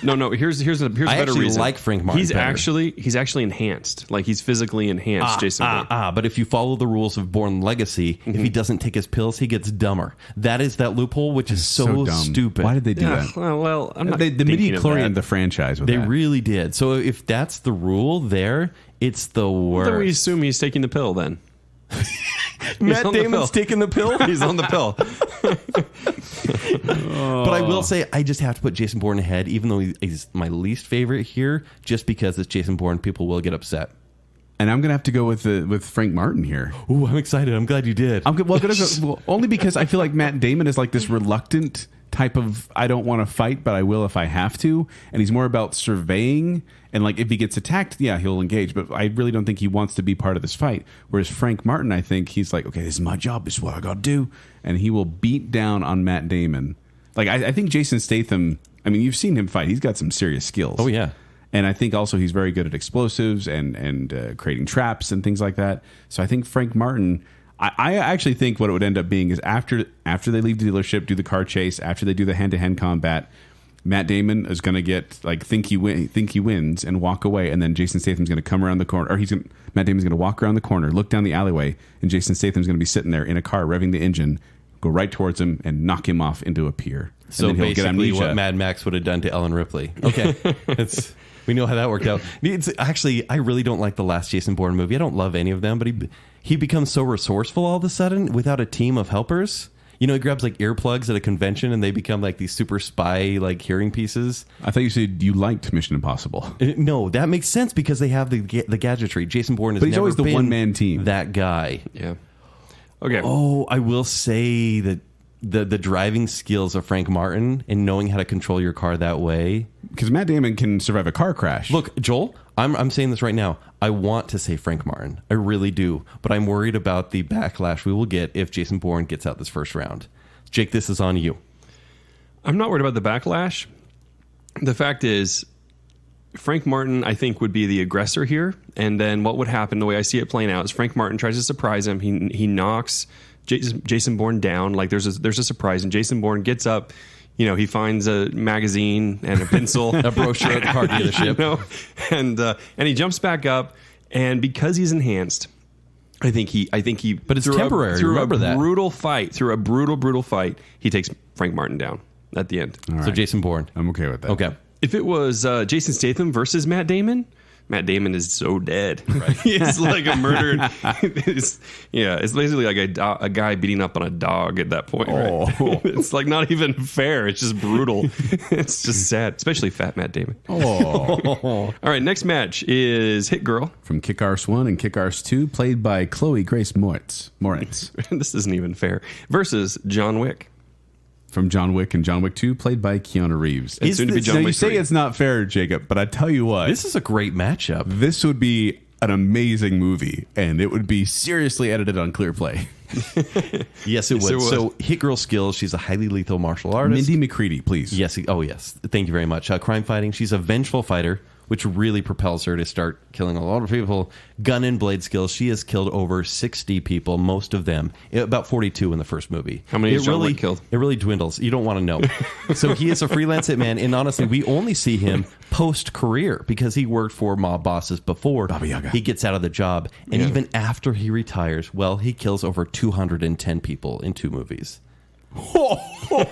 No. Here's a better actually reason. like Frank Martin He's better. actually enhanced. Like he's physically enhanced. Jason Bourne. But if you follow the rules of Bourne Legacy, if he doesn't take his pills, he gets dumber. That is that loophole, which is so dumb. stupid. Why did they do Yeah, that? well, I'm not. The thinking of midi-chlorian that. the franchise with They that. really did. So if that's the rule there, it's the worst. Then we assume he's taking the pill. Then Matt on the Damon's pill. taking the pill. he's on the pill. But I will say, I just have to put Jason Bourne ahead, even though he's my least favorite here, just because it's Jason Bourne, people will get upset. And I'm going to have to go with Frank Martin here. Ooh, I'm excited. I'm glad you did. I'm gonna go, only because I feel like Matt Damon is like this reluctant type of I don't want to fight, but I will if I have to. And he's more about surveying. And like if he gets attacked, yeah, he'll engage. But I really don't think he wants to be part of this fight. Whereas Frank Martin, I think he's like, okay, this is my job. This is what I got to do. And he will beat down on Matt Damon. Like I think Jason Statham, I mean, you've seen him fight. He's got some serious skills. Oh, yeah. And I think also he's very good at explosives and creating traps and things like that. So I think Frank Martin, I actually think what it would end up being is after they leave the dealership, do the car chase, after they do the hand-to-hand combat, Matt Damon is going to get like think he wins and walk away, and then Jason Statham's going to come around the corner, or Matt Damon's going to walk around the corner, look down the alleyway, and Jason Statham's going to be sitting there in a car revving the engine, go right towards him and knock him off into a pier. So and then he'll get basically amnesia. what Mad Max would have done to Ellen Ripley. Okay. We know how that worked out. It's actually, I really don't like the last Jason Bourne movie. I don't love any of them, but he becomes so resourceful all of a sudden without a team of helpers. He grabs like earplugs at a convention and they become like these super spy like hearing pieces. I thought you said you liked Mission Impossible. No, that makes sense because they have the gadgetry. Jason Bourne has But he's never always the been one-man team. That guy. Yeah. Okay. Oh, I will say that the driving skills of Frank Martin and knowing how to control your car that way. Because Matt Damon can survive a car crash. Look, Joel, I'm saying this right now. I want to say Frank Martin. I really do. But I'm worried about the backlash we will get if Jason Bourne gets out this first round. Jake, this is on you. I'm not worried about the backlash. The fact is, Frank Martin, I think, would be the aggressor here. And then what would happen, the way I see it playing out, is Frank Martin tries to surprise him. He knocks Jason Bourne down. Like there's a surprise, and Jason Bourne gets up. He finds a magazine and a pencil, A brochure at the car dealership. And he jumps back up. And because he's enhanced, I think he. But it's temporary. Through Remember a that. brutal fight, he takes Frank Martin down at the end. All So right. Jason Bourne. I'm okay with that. Okay. If it was Jason Statham versus Matt Damon is so dead. Right. He's like a murdered. It's basically like a guy beating up on a dog at that point. Right? It's like not even fair. It's just brutal. It's just sad, especially fat Matt Damon. All right, next match is Hit Girl. From Kick-Arse 1 and Kick-Arse 2, played by Chloe Grace Moritz. This isn't even fair. Versus John Wick. From John Wick and John Wick 2, played by Keanu Reeves. And soon to be John Now, you Wick say 3. it's not fair, Jacob, but I tell you what, This is a great matchup. this would be an amazing movie, and it would be seriously edited on ClearPlay. Yes, it would. it would. So, Hit Girl skills. She's a highly lethal martial artist. Mindy McCready, please. Yes. Oh, yes. Thank you very much. Crime fighting. She's a vengeful fighter. which really propels her to start killing a lot of people. Gun and blade skills. She has killed over 60 people, most of them. About 42 in the first movie. How many has John Wick killed? It really dwindles. You don't want to know. So he is a freelance hitman, and honestly, we only see him post-career because he worked for mob bosses before Baba Yaga. he gets out of the job. And even after he retires, well, he kills over 210 people in 2 movies. I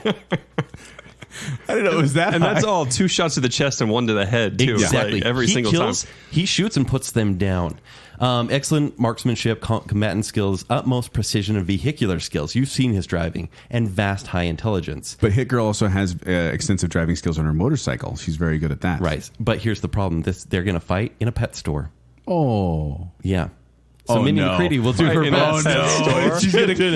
didn't know it was that And high. that's all 2 shots to the chest and 1 to the head, too. Exactly. Like, every he single kills, time. He shoots and puts them down. Excellent marksmanship, combatant skills, utmost precision, and vehicular skills. You've seen his driving, and vast high intelligence. But Hit Girl also has extensive driving skills on her motorcycle. She's very good at that. Right. But here's the problem. They're going to fight in a pet store. Oh. Yeah. So Minnie no. McCready will do her In a best. pet store?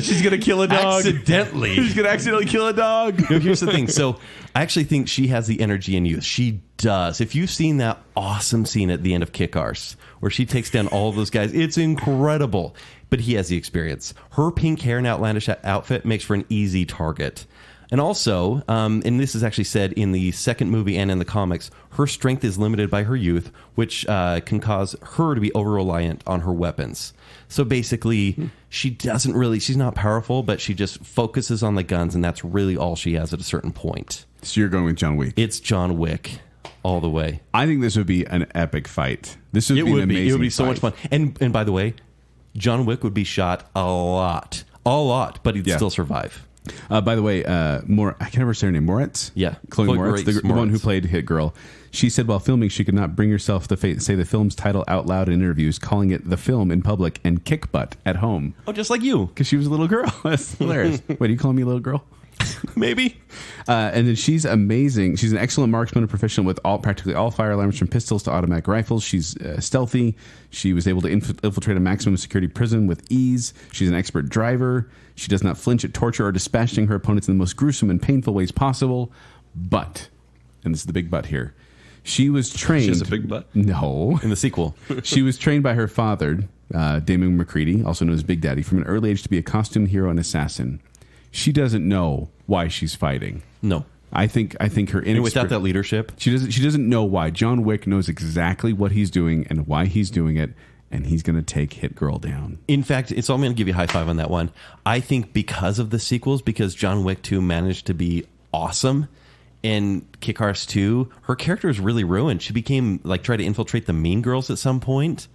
She's gonna kill a dog. Accidentally. She's gonna accidentally kill a dog. No, here's the thing. So I actually think she has the energy and youth. She does. If you've seen that awesome scene at the end of Kick-Arse, where she takes down all of those guys, it's incredible. But he has the experience. Her pink hair and outlandish outfit makes for an easy target. And also, and this is actually said in the second movie and in the comics, her strength is limited by her youth, which can cause her to be over-reliant on her weapons. So basically, she's not powerful, but she just focuses on the guns, and that's really all she has at a certain point. So you're going with John Wick. It's John Wick all the way. I think this would be an epic fight. This would be an amazing It would be so fight. much fun. And by the way, John Wick would be shot a lot, but he'd still survive. By the way, I can never say her name. Moritz? Yeah. Chloe Chloe Moritz, the Moritz. one who played Hit Girl. She said while filming, she could not bring herself to say the film's title out loud in interviews, calling it the film in public and kick butt at home. Oh, just like you. Because she was a little girl. That's hilarious. Wait, are you calling me a little girl? Maybe. And then she's amazing. She's an excellent marksman and professional with practically all firearms from pistols to automatic rifles. She's stealthy. She was able to infiltrate a maximum security prison with ease. She's an expert driver. She does not flinch at torture or dispatching her opponents in the most gruesome and painful ways possible. But, and this is the big but here, she was trained. She has a big butt? No. In the sequel. She was trained by her father, Damon McCready, also known as Big Daddy, from an early age to be a costume hero and assassin. She doesn't know why she's fighting. No. I think her And without that leadership. she doesn't know why. John Wick knows exactly what he's doing and why he's doing it, and he's going to take Hit Girl down. In fact, I'm going to give you a high five on that one. I think because of the sequels, because John Wick 2 managed to be awesome, and Kick-Arse 2, her character is really ruined. She became, tried to infiltrate the Mean Girls at some point,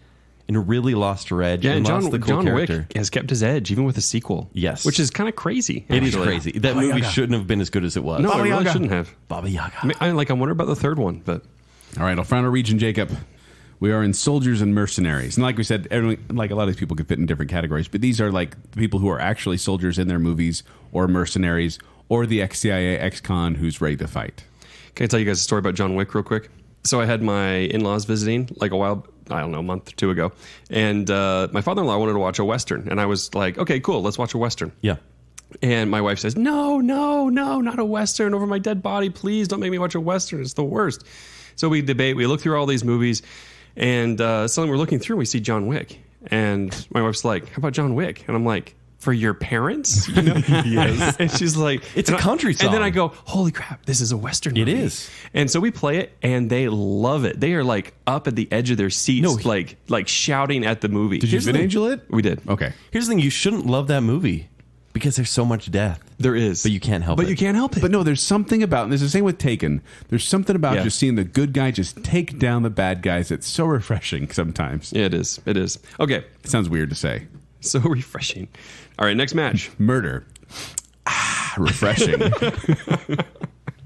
and really lost her edge. Yeah, and lost the cool John character. Wick has kept his edge, even with the sequel. Yes. Which is kind of crazy. It is actually. crazy. That movie shouldn't have been as good as it was. No, Baba it really Yaga. shouldn't have. Baba Yaga. I wonder about the third one, but... All right, our final region, Jacob. We are in soldiers and mercenaries. And like we said, everyone, like a lot of these people could fit in different categories, but these are like the people who are actually soldiers in their movies or mercenaries or the ex-CIA, ex-con who's ready to fight. Can I tell you guys a story about John Wick real quick? So I had my in-laws visiting a month or two ago. And my father-in-law wanted to watch a Western. And I was like, okay, cool, let's watch a Western. Yeah. And my wife says, no, not a Western over my dead body. Please don't make me watch a Western. It's the worst. So we debate. We look through all these movies. And suddenly we're looking through and we see John Wick. And my wife's like, how about John Wick? And I'm like, for your parents? You know? Yes. And she's like... It's a country song. And then I go, holy crap, this is a Western movie. It is. And so we play it, and they love it. They are like up at the edge of their seats, like shouting at the movie. Did you Vin Angel it? We did. Okay. Here's the thing. You shouldn't love that movie because there's so much death. There is. But you can't help it. But you can't help it. But no, there's something about, and it's the same with Taken, there's something about just seeing the good guy just take down the bad guys. It's so refreshing sometimes. Yeah, it is. It is. Okay. It sounds weird to say. So refreshing. All right, next match. Murder. Refreshing.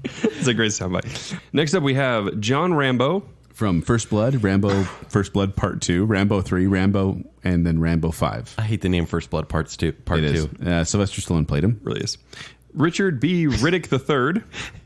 It's a great soundbite. Next up, we have John Rambo. From First Blood, Rambo, First Blood Part 2, Rambo 3, Rambo, and then Rambo 5. I hate the name First Blood Part 2. It is. Sylvester Stallone played him. Really is. Richard B. Riddick III.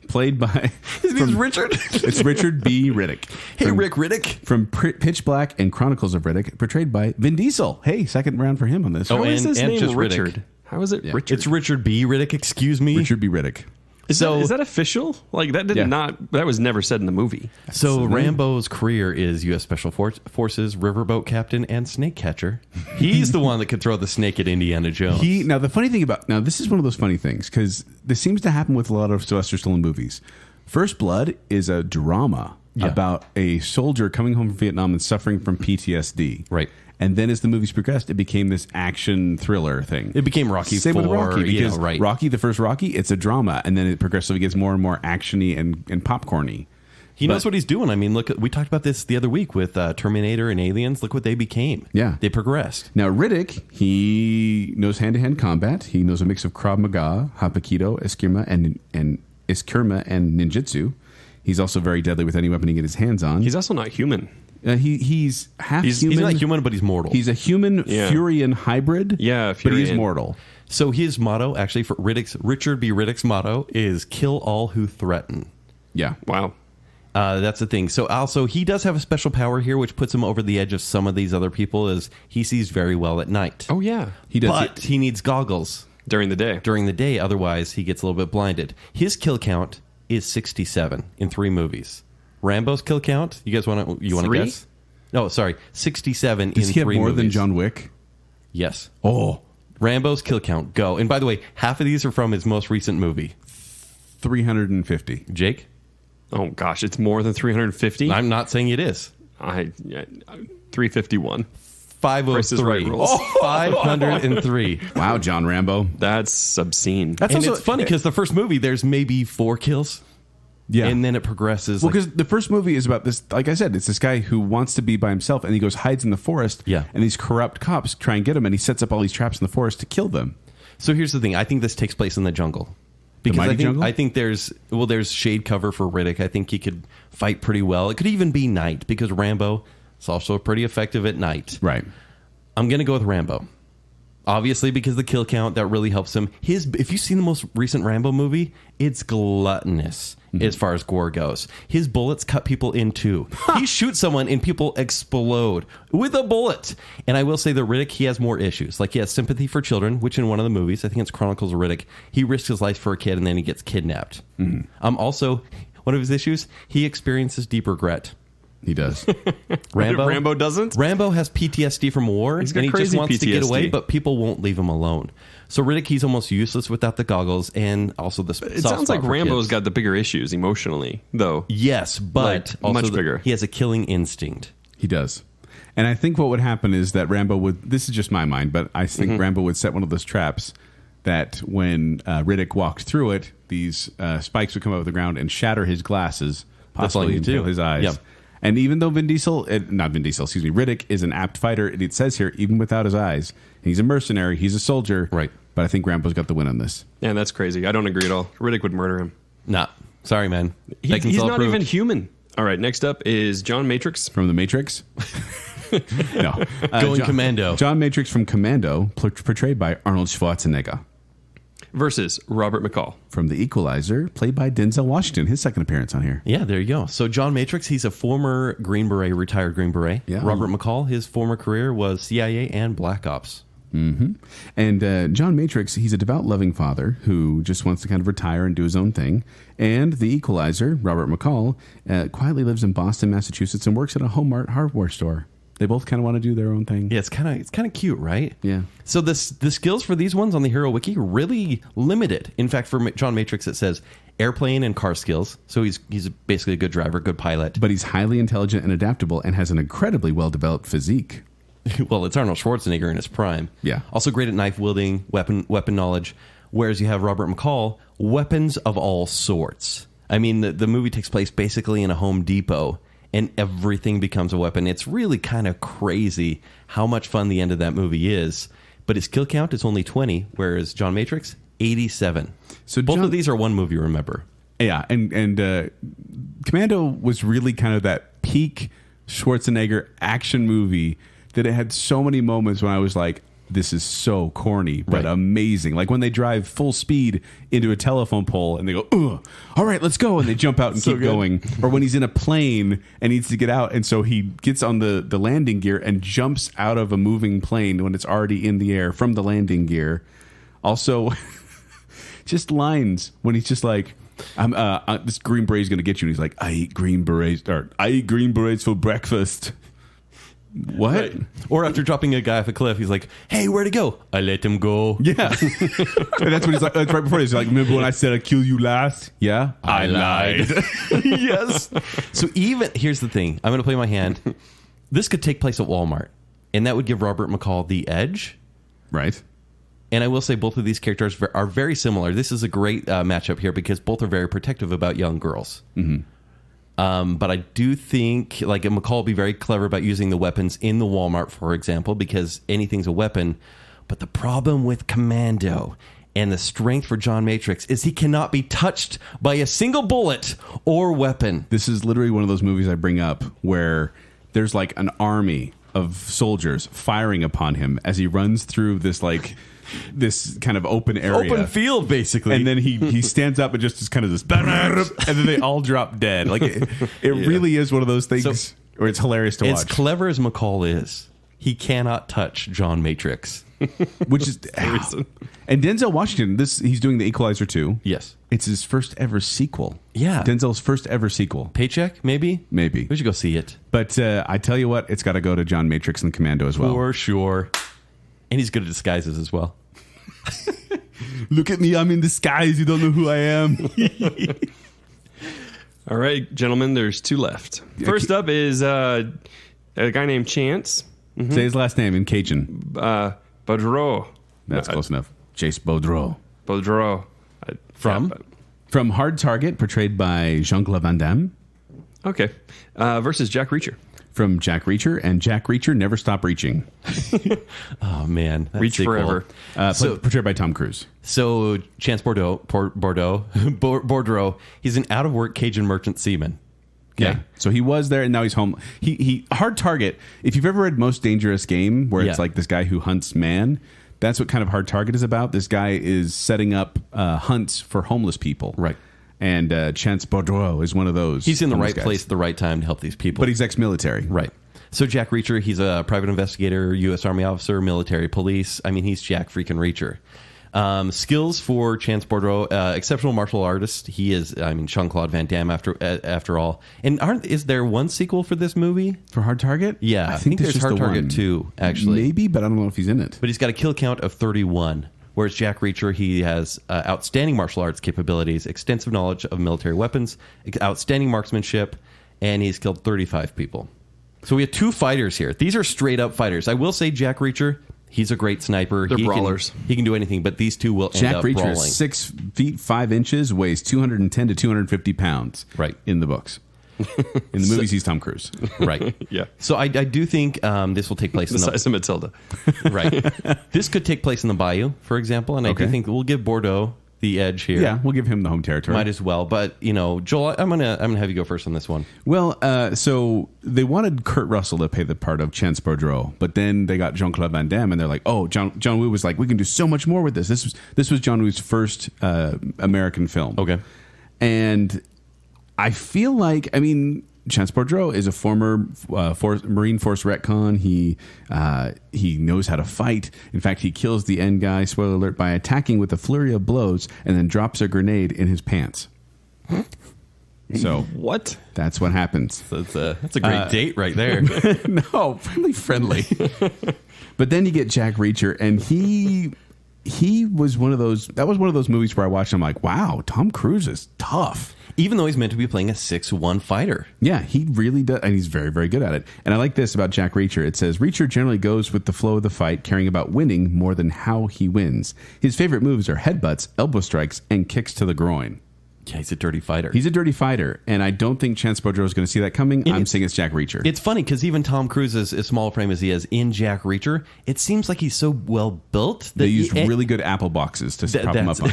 Played by... His name's Richard. It's Richard B. Riddick. Hey, Rick Riddick. From Pitch Black and Chronicles of Riddick, portrayed by Vin Diesel. Hey, second round for him on this. Oh, How is and his name just Richard? Riddick. How is it Richard? It's Richard B. Riddick, excuse me. Richard B. Riddick. Is that official? Like that that was never said in the movie. So Rambo's career is U.S. Special Forces, riverboat captain, and snake catcher. He's the one that could throw the snake at Indiana Jones. Now the funny thing about this is one of those funny things because this seems to happen with a lot of Sylvester Stallone movies. First Blood is a drama. about a soldier coming home from Vietnam and suffering from PTSD. Right. And then as the movies progressed, it became this action thriller thing. It became Rocky Same 4. with Rocky, because right. Rocky, the first Rocky, it's a drama, and then it progressively gets more and more actiony and popcorny. He knows what he's doing. I mean, look, we talked about this the other week with Terminator and Aliens. Look what they became. Yeah. They progressed. Now, Riddick, he knows hand-to-hand combat. He knows a mix of Krav Maga, Hapkido, Eskrima, and ninjutsu. He's also very deadly with any weapon he can get his hands on. He's also not human. He's half human. He's not human, but he's mortal. He's a human Furian hybrid. Yeah, but he's Furian. mortal. So his motto, actually, for Richard B. Riddick's motto is "Kill all who threaten." Yeah. Wow. That's the thing. So also, he does have a special power here, which puts him over the edge of some of these other people. Is he sees very well at night? Oh yeah, He does. But he needs goggles during the day. during the day. Otherwise, he gets a little bit blinded. His kill count is 67 in 3 movies. Rambo's kill count. You guys want to? You want to 3? guess? No, sorry, 67 Does in he have 3 more movies. than John Wick? Yes. Oh, Rambo's kill count. Go. And by the way, half of these are from his most recent movie. 350. Jake, Oh gosh, it's more than 350. I'm not saying it is. 351. 503. Price is Right rules. 503. Wow, John Rambo. That's obscene. And also- it's funny because the first movie, there's maybe 4 kills. Yeah. And then it progresses. Well, like- because the first movie is about this, like I said, it's this guy who wants to be by himself, and he goes hides in the forest. Yeah. And these corrupt cops try and get him, and he sets up all these traps in the forest to kill them. so here's the thing. I think this takes place in the jungle. Because mighty jungle? I think there's shade cover for Riddick. I think he could fight pretty well. It could even be night because Rambo is also pretty effective at night. Right. I'm going to go with Rambo. Obviously, because the kill count, that really helps him. If you've seen the most recent Rambo movie, it's gluttonous as far as gore goes. His bullets cut people in two. He shoots someone and people explode with a bullet. And I will say that Riddick, he has more issues. Like he has sympathy for children, which in one of the movies, I think it's Chronicles of Riddick, he risks his life for a kid and then he gets kidnapped. Also, one of his issues, he experiences deep regret. He does. Rambo doesn't? Rambo has PTSD from war, He's got and he just crazy wants to get PTSD. away, but people won't leave him alone. So Riddick, he's almost useless without the goggles, and also the. It sounds like Rambo's got the bigger issues emotionally, though. Yes, but Like, also much bigger. He has a killing instinct. He does. And I think what would happen is that Rambo would, this is just my mind, but I think Rambo would set one of those traps that when Riddick walked through it, these spikes would come out of the ground and shatter his glasses, That's all possibly you do. into his eyes. Yep. And even though Riddick is an apt fighter, and it says here, even without his eyes, he's a mercenary, he's a soldier. Right. But I think Rambo's got the win on this. Yeah, that's crazy. I don't agree at all. Riddick would murder him. Nah, sorry, man. He's Baconsale not approved. even human. All right, next up is John Matrix. From The Matrix? No. Going Commando. John Matrix from Commando, portrayed by Arnold Schwarzenegger. Versus Robert McCall. From The Equalizer, played by Denzel Washington, his second appearance on here. Yeah, there you go. So John Matrix, he's a former Green Beret, retired Green Beret. Yeah. Robert McCall, his former career was CIA and Black Ops. And John Matrix, he's a devout, loving father who just wants to kind of retire and do his own thing. And The Equalizer, Robert McCall, quietly lives in Boston, Massachusetts, and works at a Hallmark hardware store. They both kind of want to do their own thing. Yeah, it's kind of cute, right? Yeah. So the skills for these ones on the Hero Wiki really limited. In fact, for John Matrix, it says airplane and car skills. So he's basically a good driver, good pilot. But he's highly intelligent and adaptable and has an incredibly well-developed physique. Well, it's Arnold Schwarzenegger in his prime. Yeah. Also great at knife wielding, weapon knowledge. Whereas you have Robert McCall, weapons of all sorts. I mean, the movie takes place basically in a Home Depot, and everything becomes a weapon. It's really kind of crazy how much fun the end of that movie is. But his kill count is only 20, whereas John Matrix, 87. So both John- of these are one movie, remember? Yeah, and Commando was really kind of that peak Schwarzenegger action movie that it had so many moments when I was like, this is so corny, but Right. amazing. Like when they drive full speed into a telephone pole and they go, ugh, all right, let's go. And they jump out and keep going. Or when he's in a plane and needs to get out. And so he gets on the landing gear and jumps out of a moving plane when it's already in the air from the landing gear. Also, just lines when he's just like, this green beret's going to get you. And he's like, I eat green berets for breakfast. What? Right. Or after dropping a guy off a cliff, he's like, "Hey, where'd he go? I let him go." Yeah. And that's what he's like. That's right before he's like, "Remember when I said I'd kill you last?" Yeah, I lied. Yes. So even here's the thing. I'm going to play my hand. This could take place at Walmart, and that would give Robert McCall the edge. Right. And I will say both of these characters are very similar. This is a great matchup here because both are very protective about young girls. But I do think like McCall will be very clever about using the weapons in the Walmart, for example, because anything's a weapon. But the problem with Commando and the strength for John Matrix is he cannot be touched by a single bullet or weapon. This is literally one of those movies I bring up where there's like an army of soldiers firing upon him as he runs through this like this kind of open area, Open field, basically. and then he stands up and just is kind of this, and then they all drop dead. Like it really is one of those things where it's hilarious to watch. As clever as McCall is, he cannot touch John Matrix. Which is and Denzel Washington. He's doing The Equalizer 2. Yes, it's his first ever sequel. Yeah, Denzel's first ever sequel. Paycheck, maybe. We should go see it. But I tell you what, it's got to go to John Matrix and Commando as well, for sure. And he's good at disguises as well. Look at me, I'm in disguise. You don't know who I am. All right, gentlemen, there's two left. First up is a guy named Chance. Say his last name in Cajun. Baudreau. That's close enough. Chase Baudreau. Baudreau. From Hard Target, portrayed by Jean-Claude Van Damme. Okay. Versus Jack Reacher. From Jack Reacher, and Jack Reacher Never Stop Reaching. Oh, man. Reach sequel. forever. Portrayed by Tom Cruise. So, Chance Boudreau, he's an out-of-work Cajun merchant seaman. Okay. Yeah. So he was there, and now he's home. He Hard Target, if you've ever read Most Dangerous Game, where it's like this guy who hunts man, that's what kind of Hard Target is about. This guy is setting up hunts for homeless people. Right. And Chance Boudreau is one of those. He's in the right place at the right time to help these people. But he's ex-military. Right. So Jack Reacher, he's a private investigator, U.S. Army officer, military police. I mean, he's Jack freaking Reacher. Skills for Chance Boudreau, exceptional martial artist. He is, I mean, Jean-Claude Van Damme after all. And is there one sequel for this movie? For Hard Target? Yeah, I think there's Hard Target 2, actually. Maybe, but I don't know if he's in it. But he's got a kill count of 31. Whereas Jack Reacher, he has outstanding martial arts capabilities, extensive knowledge of military weapons, outstanding marksmanship, and he's killed 35 people. So we have two fighters here. These are straight up fighters. I will say Jack Reacher, he's a great sniper. They're brawlers. He can do anything, but these two will end up brawling. Jack Reacher is 6 feet 5 inches, weighs 210 to 250 pounds. Right. In the books. In the movies, he's Tom Cruise. Right. Yeah. So I do think this will take place The size of Matilda. Right. This could take place in the Bayou, for example, and I do think we'll give Bordeaux the edge here. Yeah, we'll give him the home territory. Might as well. But, you know, Joel, I'm gonna have you go first on this one. Well, so they wanted Kurt Russell to play the part of Chance Boudreau, but then they got Jean-Claude Van Damme, and they're like, oh, John Woo was like, we can do so much more with this. This was John Woo's first American film. Okay. And I feel like, I mean, Chance Boudreau is a former Marine Force retcon. He knows how to fight. In fact, he kills the end guy, spoiler alert, by attacking with a flurry of blows and then drops a grenade in his pants. So what? That's what happens. So that's a great date right there. No, friendly. But then you get Jack Reacher, and he was one of those. That was one of those movies where I watched. I'm like, wow, Tom Cruise is tough. Even though he's meant to be playing a 6'1" fighter. Yeah, he really does, and he's very, very good at it. And I like this about Jack Reacher. It says, Reacher generally goes with the flow of the fight, caring about winning more than how he wins. His favorite moves are headbutts, elbow strikes, and kicks to the groin. Yeah, he's a dirty fighter. He's a dirty fighter, and I don't think Chance Boudreau is going to see that coming. I'm saying it's Jack Reacher. It's funny, because even Tom Cruise, as small frame as he is, in Jack Reacher, it seems like he's so well built. That they used really good apple boxes to prop him up on.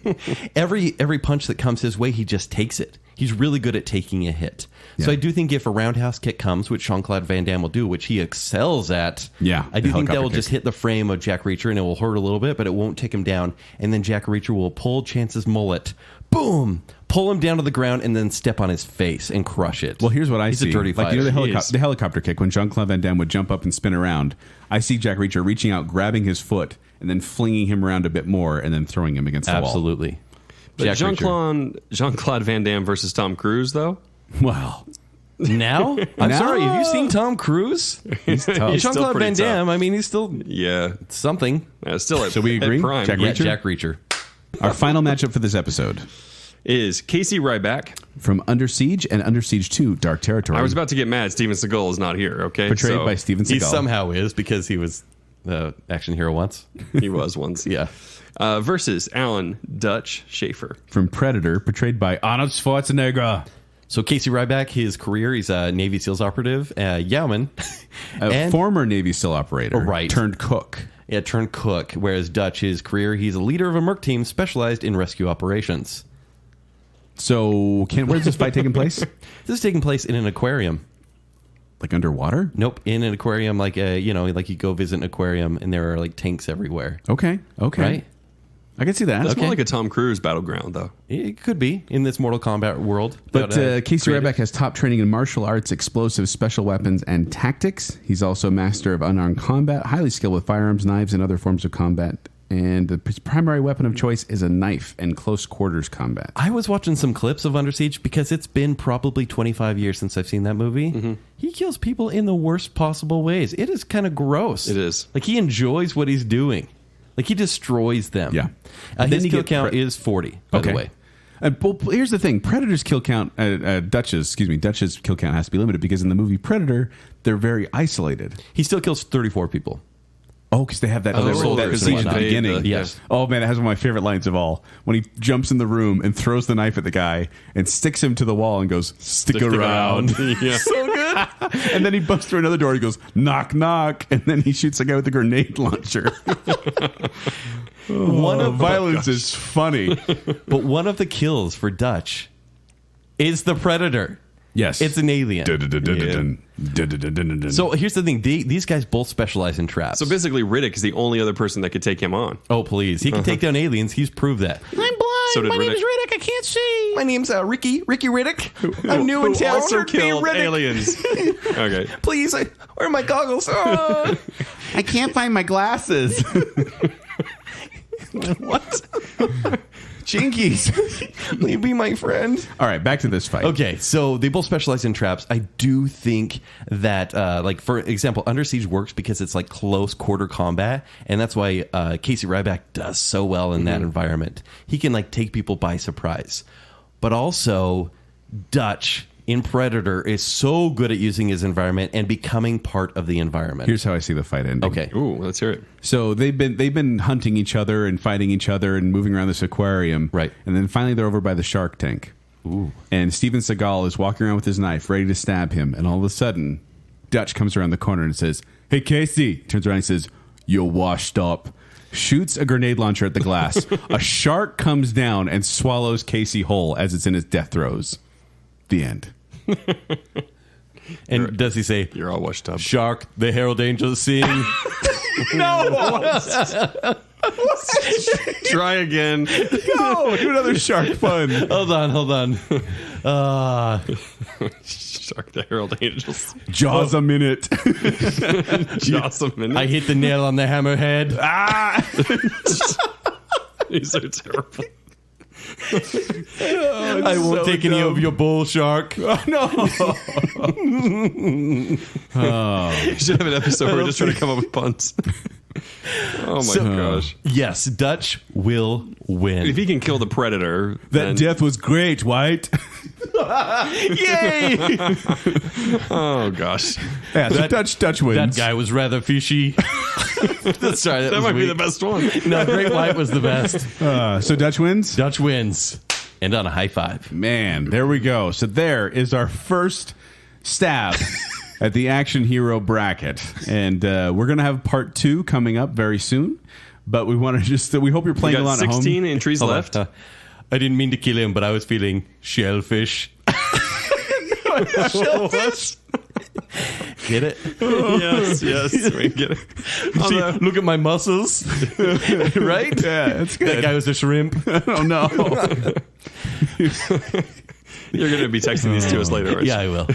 Yeah. Every punch that comes his way, he just takes it. He's really good at taking a hit. Yeah. So I do think if a roundhouse kick comes, which Jean-Claude Van Damme will do, which he excels at, I do think that will just hit the frame of Jack Reacher, and it will hurt a little bit, but it won't take him down. And then Jack Reacher will pull Chance's mullet, boom, pull him down to the ground, and then step on his face and crush it. Well, here's what I He's see. a dirty fighter. Like, you know, the helicopter kick, when Jean-Claude Van Damme would jump up and spin around, I see Jack Reacher reaching out, grabbing his foot, and then flinging him around a bit more, and then throwing him against the wall. Absolutely. But Jean-Claude Van Damme versus Tom Cruise, though? Well, Now? I'm sorry. Have you seen Tom Cruise? He's tough. Jean-Claude Van pretty Damme. I mean, he's still Yeah. something. Still at, So we agree? at prime. Jack Yeah, Reacher? Jack Reacher. Our final matchup for this episode Is Casey Ryback. from Under Siege and Under Siege 2, Dark Territory. I was about to get mad. Steven Seagal is not here, okay? portrayed by Steven Seagal. He somehow is because he was the action hero once. He was once. Yeah. Versus Alan Dutch Schaefer. From Predator, portrayed by Arnold Schwarzenegger. So Casey Ryback, his career, he's a Navy SEALs operative, Yowman. A former Navy SEAL operator. Right. Turned cook. Yeah, turned cook. Whereas Dutch, his career, he's a leader of a merc team specialized in rescue operations. So, where's this fight taking place? This is taking place in an aquarium. Like underwater? Nope, in an aquarium, like like you go visit an aquarium and there are like tanks everywhere. Okay. Right? I can see that. That's more like a Tom Cruise battleground, though. It could be in this Mortal Kombat world. But Casey created. Ryback has top training in martial arts, explosive special weapons, and tactics. He's also a master of unarmed combat, highly skilled with firearms, knives, and other forms of combat. And his primary weapon of choice is a knife and close quarters combat. I was watching some clips of Under Siege because it's been probably 25 years since I've seen that movie. Mm-hmm. He kills people in the worst possible ways. It is kind of gross. It is. Like he enjoys what he's doing. Like he destroys them. Yeah. His kill count is 40, by the way. Well, here's the thing: Predator's kill count, Dutch's kill count has to be limited because in the movie Predator, they're very isolated. He still kills 34 people. Oh, because they have that other because scene he at the beginning. Yes. Oh man, it has one of my favorite lines of all. When he jumps in the room and throws the knife at the guy and sticks him to the wall and goes, "Stick around." Yeah. So good. And then he busts through another door. He goes, "Knock, knock," and then he shoots a guy with a grenade launcher. Violence is funny. But one of the kills for Dutch is the Predator. Yes, It's an alien. So here's the thing. These guys both specialize in traps. So basically, Riddick is the only other person that could take him on. Oh, please. He can take down aliens. He's proved that. I'm blind. So did My name Riddick. is Riddick. I can't see. My name's Ricky Riddick. I'm new in Who town. also Be killed Riddick. aliens. Okay. Please, where are my goggles? Oh. I can't find my glasses. What? Jinkies. Will you be my friend? All right, back to this fight. Okay, so they both specialize in traps. I do think that, like, for example, Under Siege works because it's like close quarter combat, and that's why Casey Ryback does so well in that environment. He can like take people by surprise, but also Dutch in Predator is so good at using his environment and becoming part of the environment. Here's how I see the fight ending. Okay. Ooh, let's hear it. So they've been hunting each other and fighting each other and moving around this aquarium. Right. And then finally they're over by the shark tank. Ooh. And Steven Seagal is walking around with his knife, ready to stab him. And all of a sudden, Dutch comes around the corner and says, "Hey, Casey." Turns around and says, "You're washed up." Shoots a grenade launcher at the glass. A shark comes down and swallows Casey whole as it's in his death throes. The end. And does he say, You're all washed up. "Shark, the herald angels sing"? No! Try again. No! Do another shark pun. Hold on. Shark the Herald Angels. Jaws a minute. Jaws a minute. I hit the nail on the hammerhead. These are terrible. I won't take any of your bull, shark. You should have an episode where we're just trying to come up with puns. Oh my gosh. Yes, Dutch will win. If he can kill the Predator, That death was great, White. Yay! oh gosh. Yeah, so Dutch wins. That guy was rather fishy. Sorry, that That was might be weak. the best one. No, Great White was the best. So Dutch wins? Dutch wins. And on a high five. Man, there we go. So there is our first stab at the action hero bracket. And we're going to have part 2 coming up very soon. But we want to we hope you're We playing got along at home. 16 entries Hold on. left. I didn't mean to kill him, but I was feeling shellfish. Shellfish? Get it? yes. We get it. See, look at my muscles. Right? Yeah, that's good. That guy was a shrimp. Oh, no. You're going to be texting these to us later, aren't you? Yeah, I will.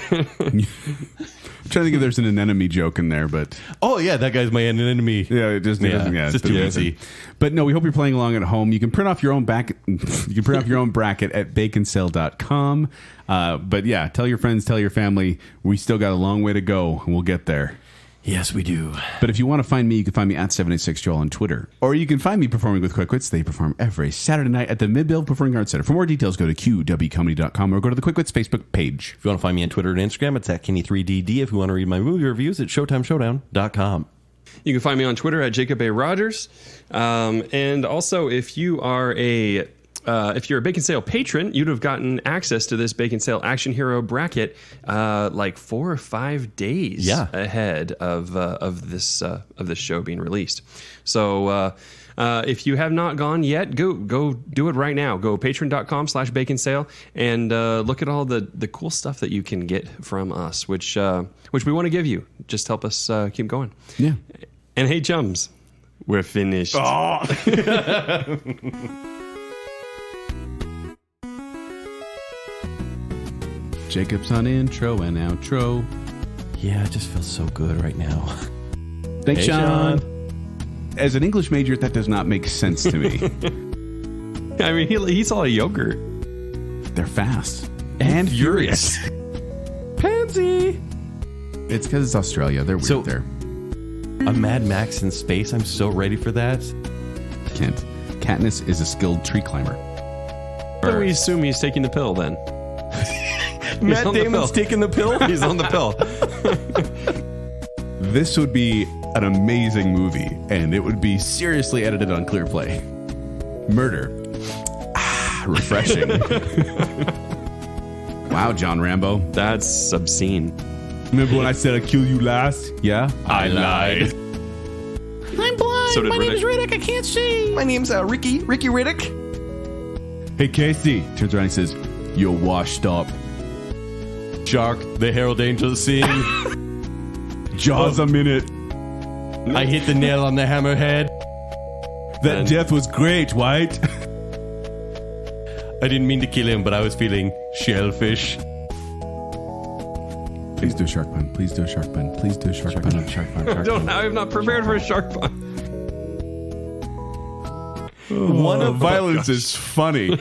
trying to think if there's an anemone joke in there, but Oh yeah, that guy's my enemy. yeah, it just doesn't. Yeah, it's just too easy. But no, we hope you're playing along at home. You can print off your own you can print off your own bracket at baconsale.com. But yeah, tell your friends, tell your family. We still got a long way to go, and we'll get there. Yes, we do. But if you want to find me, you can find me at 786Joel on Twitter. Or you can find me performing with Quick Wits. They perform every Saturday night at the Mid-Bill Performing Arts Center. For more details, go to qwcomedy.com or go to the Quick Wits Facebook page. If you want to find me on Twitter and Instagram, it's at Kenny3DD. If you want to read my movie reviews, it's ShowtimeShowdown.com. You can find me on Twitter at Jacob A. Rogers. And also, if you're a Baconsale patron, you'd have gotten access to this Baconsale Action Hero bracket like 4 or 5 days ahead of this show being released. So if you have not gone yet, go do it right now. Go patreon.com/baconsale and look at all the cool stuff that you can get from us, which we want to give you. Just help us keep going. Yeah. And hey, chums, we're finished. Oh. Jacob's on intro and outro. Yeah, it just feels so good right now. Thanks, Hey, Sean. As an English major, that does not make sense to me. I mean, he saw a yogurt. They're fast and furious. Pansy! It's because it's Australia. They're weird So- there. A Mad Max in space. I'm so ready for that. Kent. Katniss is a skilled tree climber. So we assume he's taking the pill then. Matt on the Damon's pill. taking the pill. He's on the pill. This would be an amazing movie, and it would be seriously edited on ClearPlay. Murder. Refreshing. Wow, John Rambo. That's obscene. Remember when I said I'd kill you last? Yeah? I lied. I'm blind. So did My name's Riddick. Riddick. I can't see. My name's Ricky Riddick. Hey, Casey. Turns around and says, you're washed up. Shark, the Herald Angels sing. Jaws a minute. I hit the nail on the hammerhead. That And- death was great, White. I didn't mean to kill him, but I was feeling shellfish. Please do a shark pun. Please do a shark pun. Please do a shark pun. Shark pun. I'm not prepared for a shark pun. One of violence is funny.